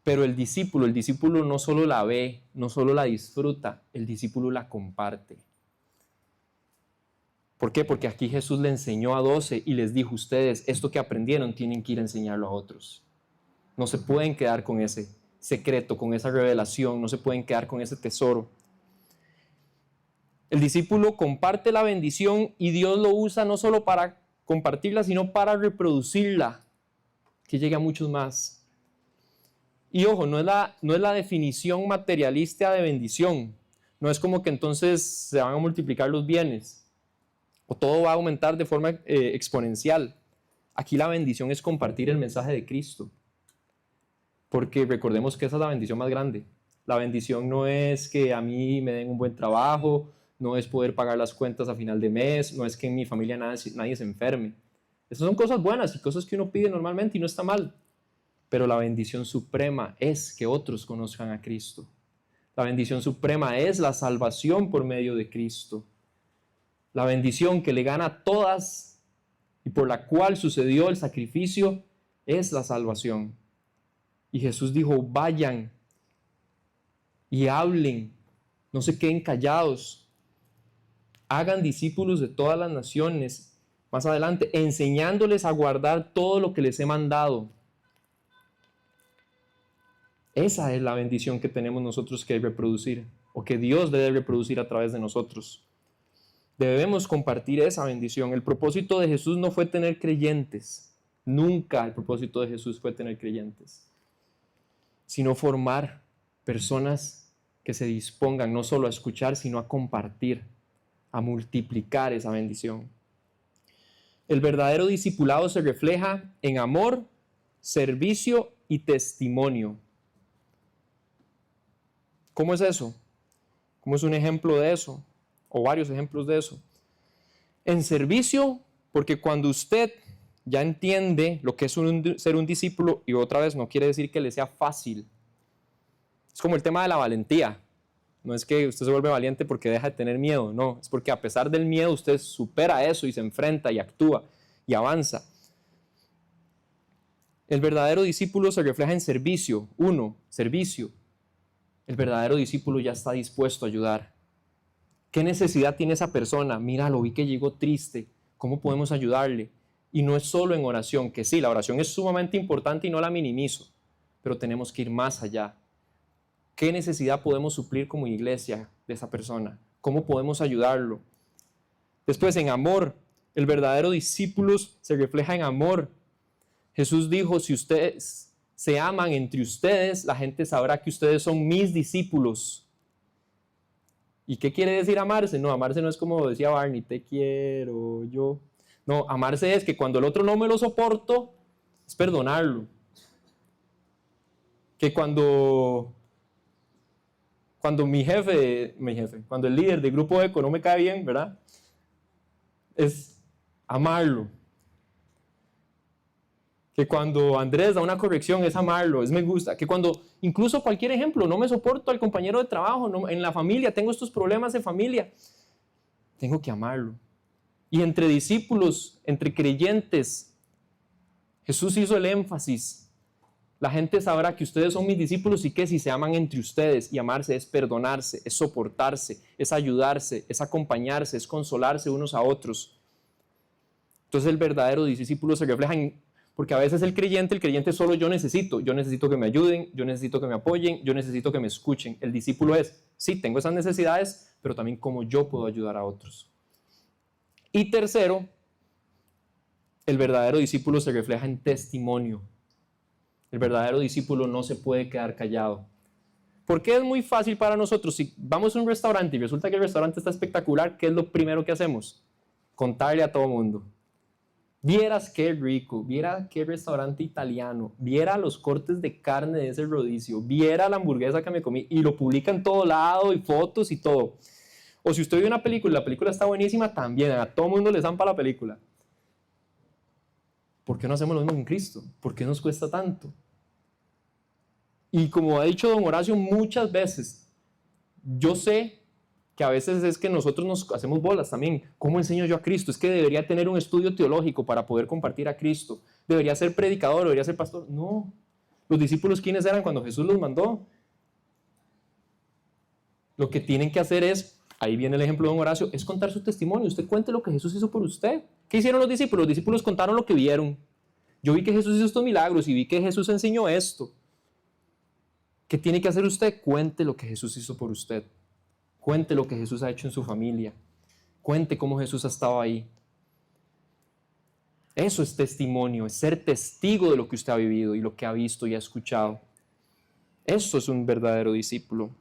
Pero el discípulo no solo la ve, no solo la disfruta, el discípulo la comparte. ¿Por qué? Porque aquí Jesús le enseñó a 12 y les dijo, ustedes, esto que aprendieron tienen que ir a enseñarlo a otros. No se pueden quedar con ese secreto, con esa revelación, no se pueden quedar con ese tesoro. El discípulo comparte la bendición y Dios lo usa no solo para compartirla, sino para reproducirla, que llegue a muchos más. Y ojo, no es la definición materialista de bendición. No es como que entonces se van a multiplicar los bienes o todo va a aumentar de forma exponencial. Aquí la bendición es compartir el mensaje de Cristo. Porque recordemos que esa es la bendición más grande. La bendición no es que a mí me den un buen trabajo, no es poder pagar las cuentas a final de mes, no es que en mi familia nadie se enferme. Esas son cosas buenas y cosas que uno pide normalmente y no está mal. Pero la bendición suprema es que otros conozcan a Cristo. La bendición suprema es la salvación por medio de Cristo. La bendición que le gana a todas y por la cual sucedió el sacrificio es la salvación. Y Jesús dijo, vayan y hablen, no se queden callados, hagan discípulos de todas las naciones, más adelante, enseñándoles a guardar todo lo que les he mandado. Esa es la bendición que tenemos nosotros que reproducir, o que Dios debe reproducir a través de nosotros. Debemos compartir esa bendición. El propósito de Jesús no fue tener creyentes, nunca el propósito de Jesús fue tener creyentes, sino formar personas que se dispongan no solo a escuchar, sino a compartir, a multiplicar esa bendición. El verdadero discipulado se refleja en amor, servicio y testimonio. ¿Cómo es eso? ¿Cómo es un ejemplo de eso? O varios ejemplos de eso. En servicio, porque cuando usted ya entiende lo que es ser un discípulo, y otra vez no quiere decir que le sea fácil. Es como el tema de la valentía. No es que usted se vuelve valiente porque deja de tener miedo, no. Es porque a pesar del miedo usted supera eso y se enfrenta y actúa y avanza. El verdadero discípulo se refleja en servicio. Servicio. El verdadero discípulo ya está dispuesto a ayudar. ¿Qué necesidad tiene esa persona? Mira, lo vi que llegó triste. ¿Cómo podemos ayudarle? Y no es solo en oración, que sí, la oración es sumamente importante y no la minimizo, pero tenemos que ir más allá. ¿Qué necesidad podemos suplir como iglesia de esa persona? ¿Cómo podemos ayudarlo? Después, en amor. El verdadero discípulo se refleja en amor. Jesús dijo, si ustedes se aman entre ustedes, la gente sabrá que ustedes son mis discípulos. ¿Y qué quiere decir amarse? No, amarse no es como decía Barney, te quiero yo. No, amarse es que cuando el otro no me lo soporto, es perdonarlo. Que cuando mi jefe, cuando el líder del grupo ECO no me cae bien, ¿verdad? Es amarlo. Que cuando Andrés da una corrección es amarlo, es me gusta. Que cuando, incluso cualquier ejemplo, no me soporto al compañero de trabajo, no, en la familia, tengo estos problemas de familia, tengo que amarlo. Y entre discípulos, entre creyentes, Jesús hizo el énfasis. La gente sabrá que ustedes son mis discípulos y que si se aman entre ustedes, y amarse es perdonarse, es soportarse, es ayudarse, es acompañarse, es consolarse unos a otros. Entonces el verdadero discípulo se refleja en... Porque a veces el creyente solo yo necesito que me ayuden, yo necesito que me apoyen, yo necesito que me escuchen. El discípulo es, sí, tengo esas necesidades, pero también cómo yo puedo ayudar a otros. Y tercero, el verdadero discípulo se refleja en testimonio. El verdadero discípulo no se puede quedar callado. Porque es muy fácil para nosotros, si vamos a un restaurante y resulta que el restaurante está espectacular, ¿qué es lo primero que hacemos? Contarle a todo mundo. Vieras qué rico, viera qué restaurante italiano, viera los cortes de carne de ese rodicio, viera la hamburguesa que me comí, y lo publica en todo lado y fotos y todo. O si usted ve una película, la película está buenísima, también a todo mundo le zampa la película. ¿Por qué no hacemos lo mismo con Cristo? ¿Por qué nos cuesta tanto? Y como ha dicho don Horacio muchas veces, yo sé que a veces es que nosotros nos hacemos bolas también. ¿Cómo enseño yo a Cristo? Es que debería tener un estudio teológico para poder compartir a Cristo. Debería ser predicador, debería ser pastor. No. Los discípulos, ¿quiénes eran cuando Jesús los mandó? Lo que tienen que hacer es, ahí viene el ejemplo de don Horacio, es contar su testimonio. Usted cuente lo que Jesús hizo por usted. ¿Qué hicieron los discípulos? Los discípulos contaron lo que vieron. Yo vi que Jesús hizo estos milagros y vi que Jesús enseñó esto. ¿Qué tiene que hacer usted? Cuente lo que Jesús hizo por usted. Cuente lo que Jesús ha hecho en su familia. Cuente cómo Jesús ha estado ahí. Eso es testimonio, es ser testigo de lo que usted ha vivido y lo que ha visto y ha escuchado. Eso es un verdadero discípulo.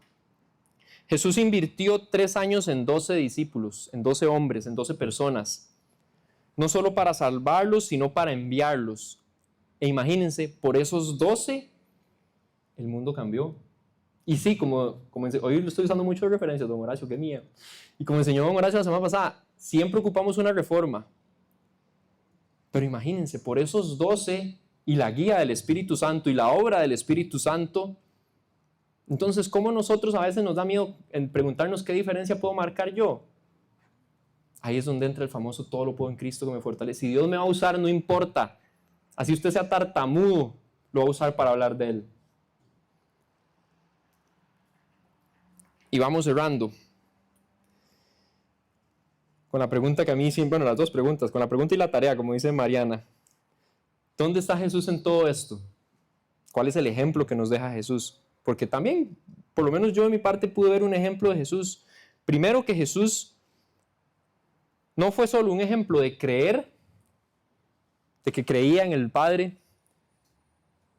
Jesús invirtió 3 años en 12 discípulos, en 12 hombres, en 12 personas. No solo para salvarlos, sino para enviarlos. E imagínense, por esos 12, el mundo cambió. Y sí, hoy lo estoy usando mucho de referencia, don Horacio, qué miedo. Y como enseñó don Horacio la semana pasada, siempre ocupamos una reforma. Pero imagínense, por esos 12 y la guía del Espíritu Santo y la obra del Espíritu Santo, entonces, ¿cómo nosotros a veces nos da miedo en preguntarnos qué diferencia puedo marcar yo? Ahí es donde entra el famoso todo lo puedo en Cristo que me fortalece. Si Dios me va a usar, no importa. Así usted sea tartamudo, lo va a usar para hablar de Él. Y vamos cerrando con la pregunta que a mí siempre, bueno, las dos preguntas, con la pregunta y la tarea, como dice Mariana. ¿Dónde está Jesús en todo esto? ¿Cuál es el ejemplo que nos deja Jesús? Porque también, por lo menos yo de mi parte pude ver un ejemplo de Jesús. Primero que Jesús no fue solo un ejemplo de creer, de que creía en el Padre,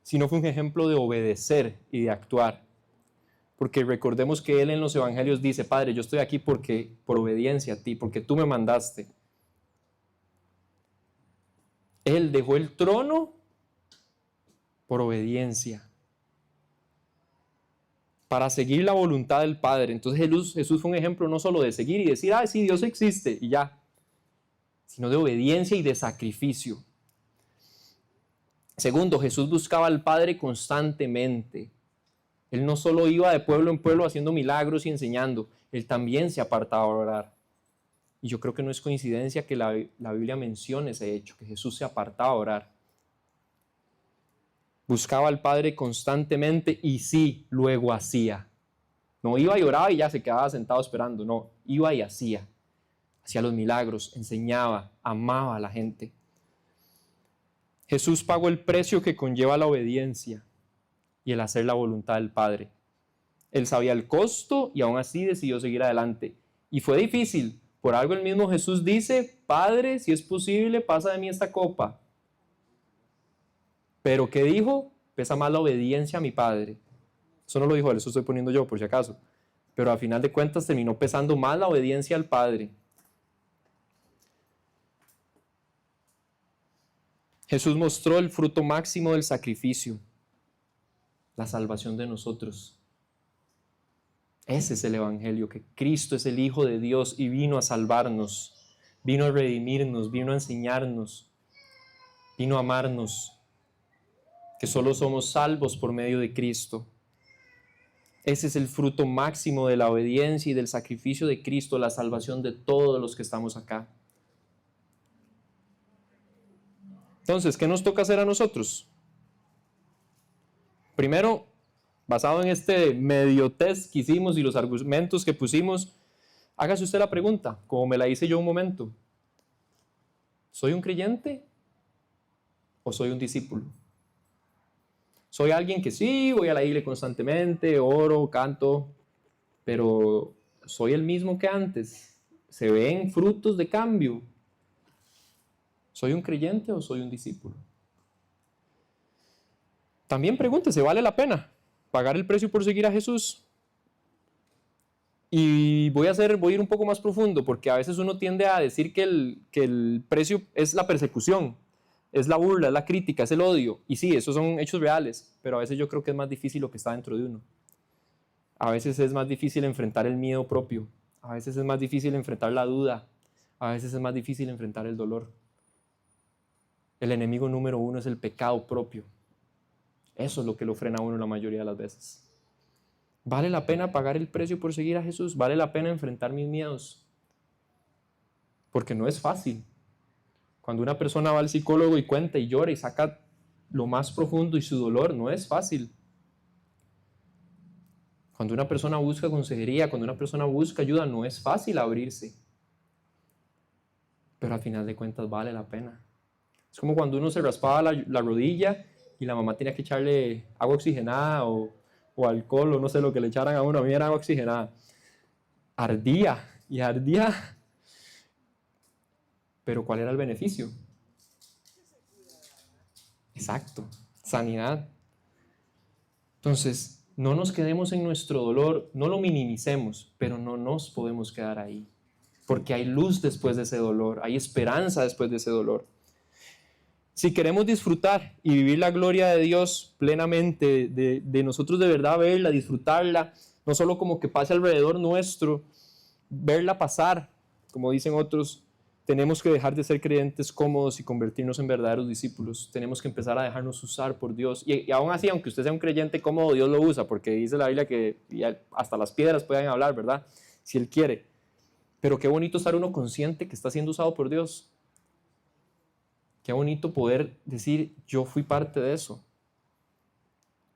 sino fue un ejemplo de obedecer y de actuar. Porque recordemos que Él en los evangelios dice, Padre, yo estoy aquí por obediencia a ti, porque tú me mandaste. Él dejó el trono por obediencia, para seguir la voluntad del Padre. Entonces Jesús fue un ejemplo no solo de seguir y decir, sí, Dios existe y ya, sino de obediencia y de sacrificio. Segundo, Jesús buscaba al Padre constantemente. Él no solo iba de pueblo en pueblo haciendo milagros y enseñando, Él también se apartaba a orar. Y yo creo que no es coincidencia que la Biblia mencione ese hecho, que Jesús se apartaba a orar. Buscaba al Padre constantemente y sí, luego hacía. No iba y oraba y ya se quedaba sentado esperando, no, iba y hacía. Hacía los milagros, enseñaba, amaba a la gente. Jesús pagó el precio que conlleva la obediencia y el hacer la voluntad del Padre. Él sabía el costo y aún así decidió seguir adelante. Y fue difícil. Por algo el mismo Jesús dice, Padre, si es posible, pasa de mí esta copa. Pero ¿qué dijo? Pesa más la obediencia a mi Padre. Eso no lo dijo él, eso estoy poniendo yo por si acaso. Pero a final de cuentas terminó pesando más la obediencia al Padre. Jesús mostró el fruto máximo del sacrificio, la salvación de nosotros. Ese es el Evangelio, que Cristo es el Hijo de Dios y vino a salvarnos, vino a redimirnos, vino a enseñarnos, vino a amarnos, que solo somos salvos por medio de Cristo. Ese es el fruto máximo de la obediencia y del sacrificio de Cristo, la salvación de todos los que estamos acá. Entonces, ¿qué nos toca hacer a nosotros? Primero, basado en este medio test que hicimos y los argumentos que pusimos, hágase usted la pregunta, como me la hice yo un momento. ¿Soy un creyente o soy un discípulo? ¿Soy alguien que sí, voy a la iglesia constantemente, oro, canto, pero soy el mismo que antes? ¿Se ven frutos de cambio? ¿Soy un creyente o soy un discípulo? También pregúntese, ¿vale la pena pagar el precio por seguir a Jesús? Y voy a ir un poco más profundo, porque a veces uno tiende a decir que el precio es la persecución, es la burla, es la crítica, es el odio. Y sí, esos son hechos reales, pero a veces yo creo que es más difícil lo que está dentro de uno. A veces es más difícil enfrentar el miedo propio, a veces es más difícil enfrentar la duda, a veces es más difícil enfrentar el dolor. El enemigo número 1 es el pecado propio. Eso es lo que lo frena a uno la mayoría de las veces. ¿Vale la pena pagar el precio por seguir a Jesús? ¿Vale la pena enfrentar mis miedos? Porque no es fácil. Cuando una persona va al psicólogo y cuenta y llora y saca lo más profundo y su dolor, no es fácil. Cuando una persona busca consejería, cuando una persona busca ayuda, no es fácil abrirse. Pero al final de cuentas vale la pena. Es como cuando uno se raspaba la rodilla y la mamá tenía que echarle agua oxigenada o alcohol o no sé lo que le echaran a uno. A mí era agua oxigenada. ardía y ardía. Pero ¿cuál era el beneficio? Exacto, sanidad. Entonces, no nos quedemos en nuestro dolor, no lo minimicemos, pero no nos podemos quedar ahí. Porque hay luz después de ese dolor, hay esperanza después de ese dolor. Si queremos disfrutar y vivir la gloria de Dios plenamente, de nosotros de verdad verla, disfrutarla, no solo como que pase alrededor nuestro, verla pasar, como dicen otros, tenemos que dejar de ser creyentes cómodos y convertirnos en verdaderos discípulos. Tenemos que empezar a dejarnos usar por Dios. Y aún así, aunque usted sea un creyente cómodo, Dios lo usa, porque dice la Biblia que hasta las piedras pueden hablar, ¿verdad? Si Él quiere. Pero qué bonito estar uno consciente que está siendo usado por Dios. Qué bonito poder decir, yo fui parte de eso.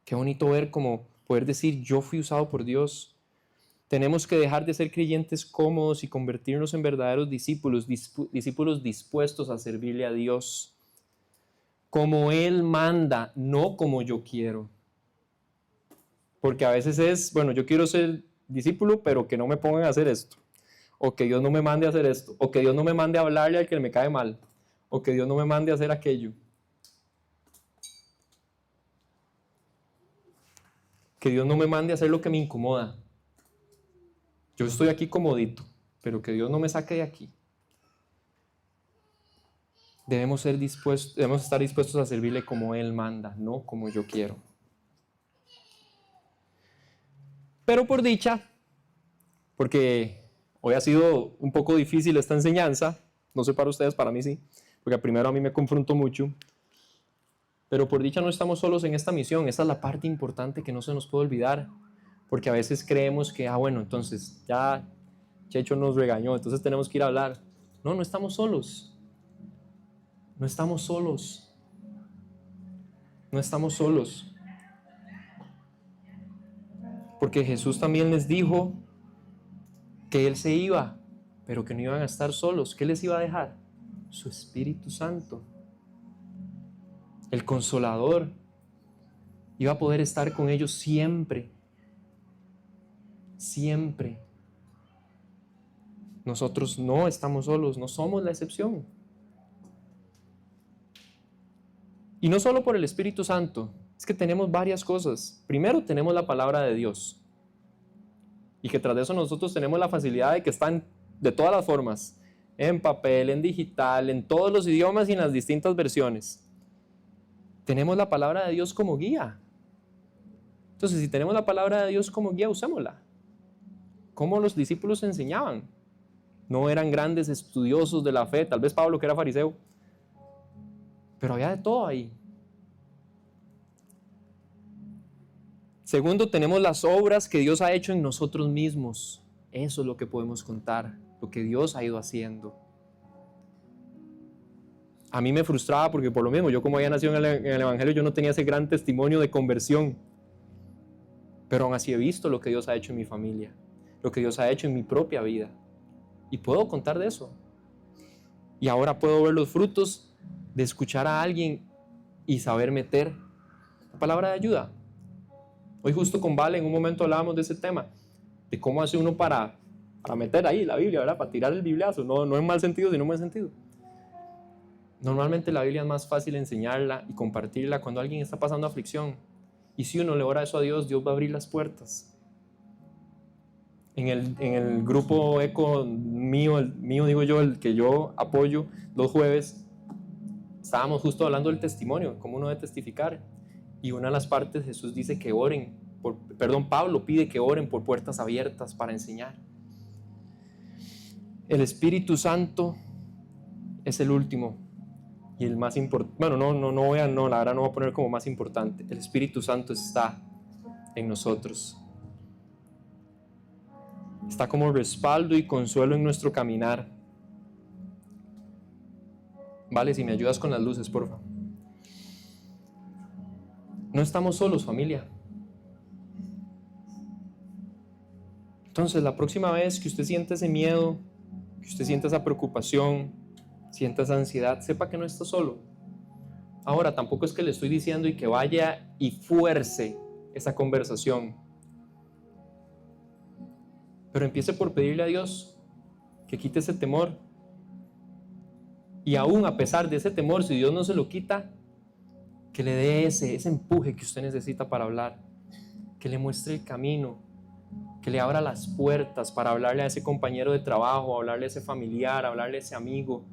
Qué bonito ver como poder decir, yo fui usado por Dios. Tenemos que dejar de ser creyentes cómodos y convertirnos en verdaderos discípulos, discípulos dispuestos a servirle a Dios como Él manda, no como yo quiero. Porque a veces es, bueno, yo quiero ser discípulo, pero que no me pongan a hacer esto, o que Dios no me mande a hacer esto, o que Dios no me mande a hablarle al que me cae mal, o que Dios no me mande a hacer aquello. Que Dios no me mande a hacer lo que me incomoda. Yo estoy aquí comodito, pero que Dios no me saque de aquí. Debemos estar dispuestos a servirle como Él manda, no como yo quiero. Pero por dicha, porque hoy ha sido un poco difícil esta enseñanza, no sé para ustedes, para mí sí, porque primero a mí me confrontó mucho, pero por dicha no estamos solos en esta misión. Esta es la parte importante que no se nos puede olvidar, porque a veces creemos que, bueno, entonces ya Checho nos regañó, entonces tenemos que ir a hablar. No, no estamos solos. No estamos solos. No estamos solos. Porque Jesús también les dijo que Él se iba, pero que no iban a estar solos. ¿Qué les iba a dejar? Su Espíritu Santo. El Consolador. Iba a poder estar con ellos siempre. Siempre. Nosotros no estamos solos, no somos la excepción. Y no solo por el Espíritu Santo, es que tenemos varias cosas. Primero tenemos la palabra de Dios. Y que tras de eso nosotros tenemos la facilidad de que están de todas las formas. En papel, en digital, en todos los idiomas y en las distintas versiones. Tenemos la palabra de Dios como guía. Entonces, si tenemos la palabra de Dios como guía, usémosla. ¿Cómo los discípulos enseñaban? No eran grandes estudiosos de la fe, tal vez Pablo que era fariseo, pero había de todo ahí. Segundo, tenemos las obras que Dios ha hecho en nosotros mismos. Eso es lo que podemos contar, lo que Dios ha ido haciendo. A mí me frustraba porque por lo mismo, yo como había nacido en el Evangelio, yo no tenía ese gran testimonio de conversión. Pero aún así he visto lo que Dios ha hecho en mi familia, lo que Dios ha hecho en mi propia vida. Y puedo contar de eso. Y ahora puedo ver los frutos de escuchar a alguien y saber meter la palabra de ayuda. Hoy justo con Vale en un momento hablábamos de ese tema, de cómo hace uno para meter ahí la Biblia, ¿verdad? Para tirar el bibliazo, no en mal sentido, sino en buen sentido. Normalmente la Biblia es más fácil enseñarla y compartirla cuando alguien está pasando aflicción. Y si uno le ora eso a Dios, Dios va a abrir las puertas. En el grupo eco mío digo yo, el que yo apoyo los jueves, estábamos justo hablando del testimonio, cómo uno debe testificar. Y una de las partes Jesús dice que oren, Pablo pide que oren por puertas abiertas para enseñar. El Espíritu Santo es el último y el más importante. Bueno, la verdad no voy a poner como más importante. El Espíritu Santo está en nosotros. Está como respaldo y consuelo en nuestro caminar. Vale, si me ayudas con las luces, por favor. No estamos solos, familia. Entonces, la próxima vez que usted siente ese miedo, que usted sienta esa preocupación, sienta esa ansiedad, sepa que no está solo. Ahora, tampoco es que le estoy diciendo y que vaya y fuerce esa conversación. Pero empiece por pedirle a Dios que quite ese temor. Y aún a pesar de ese temor, si Dios no se lo quita, que le dé ese empuje que usted necesita para hablar, que le muestre el camino, que le abra las puertas para hablarle a ese compañero de trabajo, hablarle a ese familiar, hablarle a ese amigo,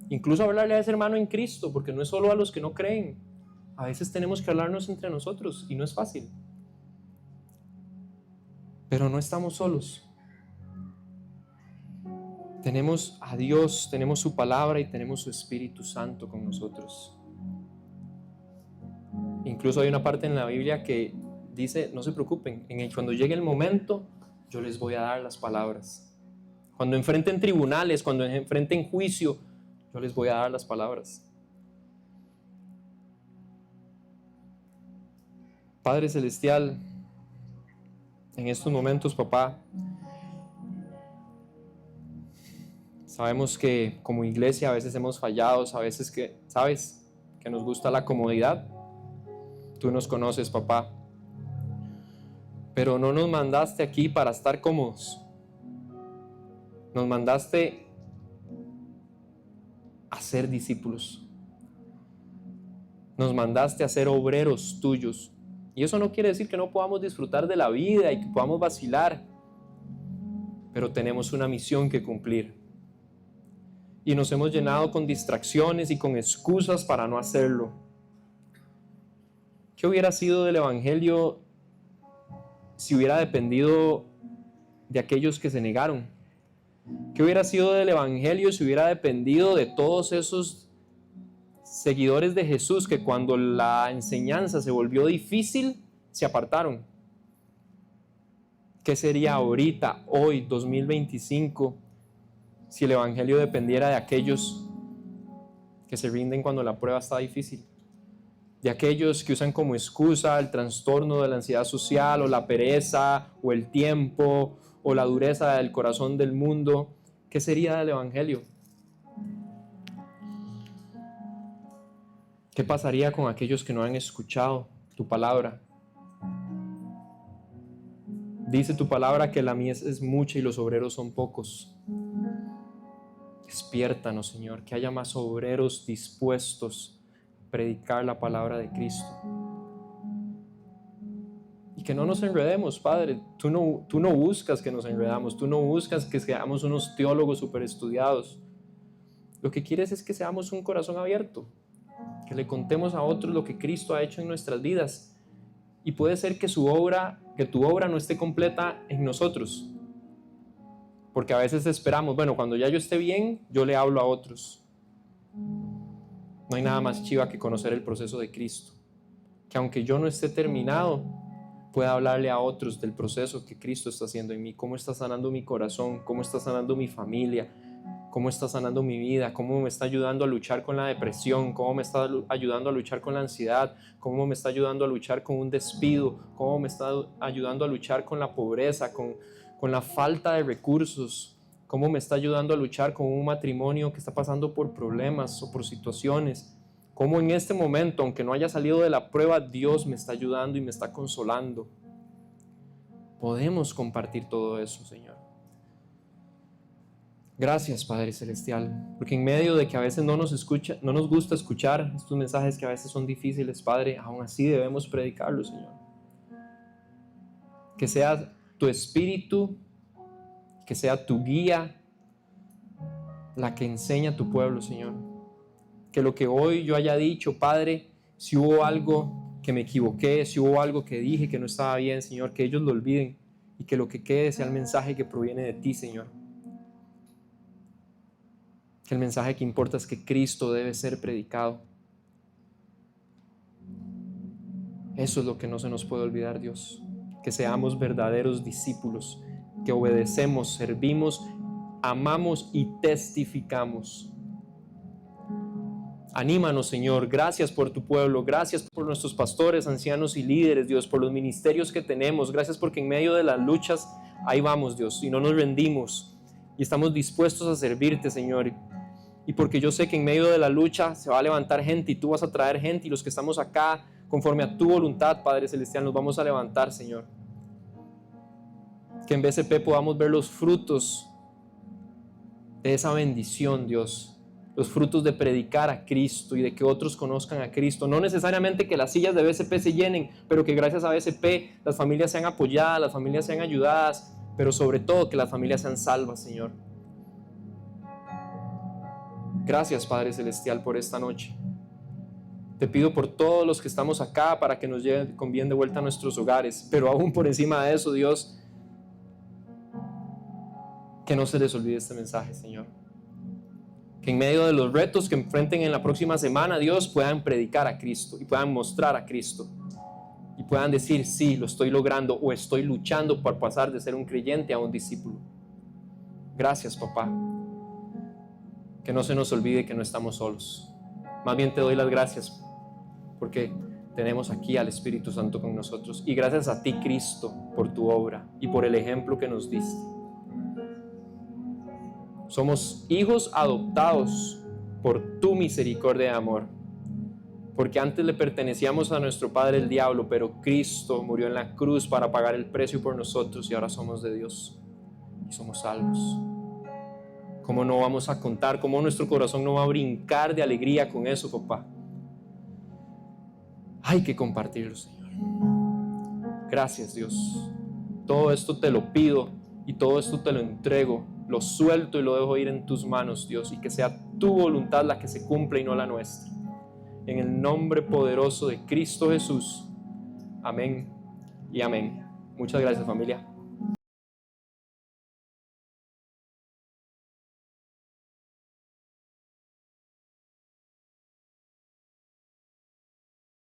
incluso hablarle a ese hermano en Cristo, porque no es solo a los que no creen. A veces tenemos que hablarnos entre nosotros y no es fácil. Pero no estamos solos. Tenemos a Dios, tenemos su palabra y tenemos su Espíritu Santo con nosotros. Incluso hay una parte en la Biblia que dice, no se preocupen, cuando llegue el momento, yo les voy a dar las palabras. Cuando enfrenten tribunales, cuando enfrenten juicio, yo les voy a dar las palabras. Padre Celestial, en estos momentos, papá, sabemos que como iglesia a veces hemos fallado, a veces que, sabes, que nos gusta la comodidad. Tú nos conoces, papá. Pero no nos mandaste aquí para estar cómodos. Nos mandaste a ser discípulos. Nos mandaste a ser obreros tuyos. Y eso no quiere decir que no podamos disfrutar de la vida y que podamos vacilar. Pero tenemos una misión que cumplir. Y nos hemos llenado con distracciones y con excusas para no hacerlo. ¿Qué hubiera sido del Evangelio si hubiera dependido de aquellos que se negaron? ¿Qué hubiera sido del Evangelio si hubiera dependido de todos esos seguidores de Jesús que cuando la enseñanza se volvió difícil, se apartaron? ¿Qué sería ahorita, hoy, 2025, si el Evangelio dependiera de aquellos que se rinden cuando la prueba está difícil? De aquellos que usan como excusa el trastorno de la ansiedad social o la pereza o el tiempo o la dureza del corazón del mundo. ¿Qué sería del Evangelio? ¿Qué pasaría con aquellos que no han escuchado tu palabra? Dice tu palabra que la mies es mucha y los obreros son pocos. Despiértanos, Señor, que haya más obreros dispuestos a predicar la palabra de Cristo. Y que no nos enredemos, Padre. Tú no buscas que nos enredamos, tú no buscas que seamos unos teólogos súper estudiados. Lo que quieres es que seamos un corazón abierto, que le contemos a otros lo que Cristo ha hecho en nuestras vidas. Y puede ser que tu obra no esté completa en nosotros. Porque a veces esperamos, bueno, cuando ya yo esté bien, yo le hablo a otros. No hay nada más chiva que conocer el proceso de Cristo. Que aunque yo no esté terminado, pueda hablarle a otros del proceso que Cristo está haciendo en mí. Cómo está sanando mi corazón, cómo está sanando mi familia, cómo está sanando mi vida, cómo me está ayudando a luchar con la depresión, cómo me está ayudando a luchar con la ansiedad, cómo me está ayudando a luchar con un despido, cómo me está ayudando a luchar con la pobreza, con la falta de recursos, cómo me está ayudando a luchar con un matrimonio que está pasando por problemas o por situaciones, cómo en este momento, aunque no haya salido de la prueba, Dios me está ayudando y me está consolando. Podemos compartir todo eso, Señor. Gracias, Padre Celestial, porque en medio de que a veces no nos gusta escuchar estos mensajes que a veces son difíciles, Padre, aún así debemos predicarlos, Señor. Que sea tu Espíritu, que sea tu guía la que enseña a tu pueblo, Señor. Que lo que hoy yo haya dicho, Padre, si hubo algo que me equivoqué, si hubo algo que dije que no estaba bien, Señor, que ellos lo olviden y que lo que quede sea el mensaje que proviene de ti, Señor. Que el mensaje que importa es que Cristo debe ser predicado. Eso es lo que no se nos puede olvidar, Dios. Que seamos verdaderos discípulos, que obedecemos, servimos, amamos y testificamos. Anímanos, Señor. Gracias por tu pueblo. Gracias por nuestros pastores, ancianos y líderes, Dios, por los ministerios que tenemos. Gracias porque en medio de las luchas, ahí vamos, Dios, y no nos rendimos. Y estamos dispuestos a servirte, Señor. Y porque yo sé que en medio de la lucha se va a levantar gente y tú vas a traer gente, y los que estamos acá, conforme a tu voluntad, Padre Celestial, nos vamos a levantar, Señor. Que en BCP podamos ver los frutos de esa bendición, Dios. Los frutos de predicar a Cristo y de que otros conozcan a Cristo. No necesariamente que las sillas de BCP se llenen, pero que gracias a BCP las familias sean apoyadas, las familias sean ayudadas, pero sobre todo que las familias sean salvas, Señor. Gracias, Padre Celestial, por esta noche. Te pido por todos los que estamos acá para que nos lleven con bien de vuelta a nuestros hogares, pero aún por encima de eso, Dios, que no se les olvide este mensaje, Señor. Que en medio de los retos que enfrenten en la próxima semana, Dios, puedan predicar a Cristo y puedan mostrar a Cristo y puedan decir, sí, lo estoy logrando o estoy luchando por pasar de ser un creyente a un discípulo. Gracias, papá. Que no se nos olvide que no estamos solos. Más bien te doy las gracias porque tenemos aquí al Espíritu Santo con nosotros. Y gracias a ti, Cristo, por tu obra y por el ejemplo que nos diste. Somos hijos adoptados por tu misericordia y amor. Porque antes le pertenecíamos a nuestro padre el diablo, pero Cristo murió en la cruz para pagar el precio por nosotros y ahora somos de Dios y somos salvos. ¿Cómo no vamos a contar? ¿Cómo nuestro corazón no va a brincar de alegría con eso, papá? Hay que compartirlo, Señor. Gracias, Dios. Todo esto te lo pido y todo esto te lo entrego. Lo suelto y lo dejo ir en tus manos, Dios, y que sea tu voluntad la que se cumpla y no la nuestra. En el nombre poderoso de Cristo Jesús. Amén y amén. Muchas gracias, familia.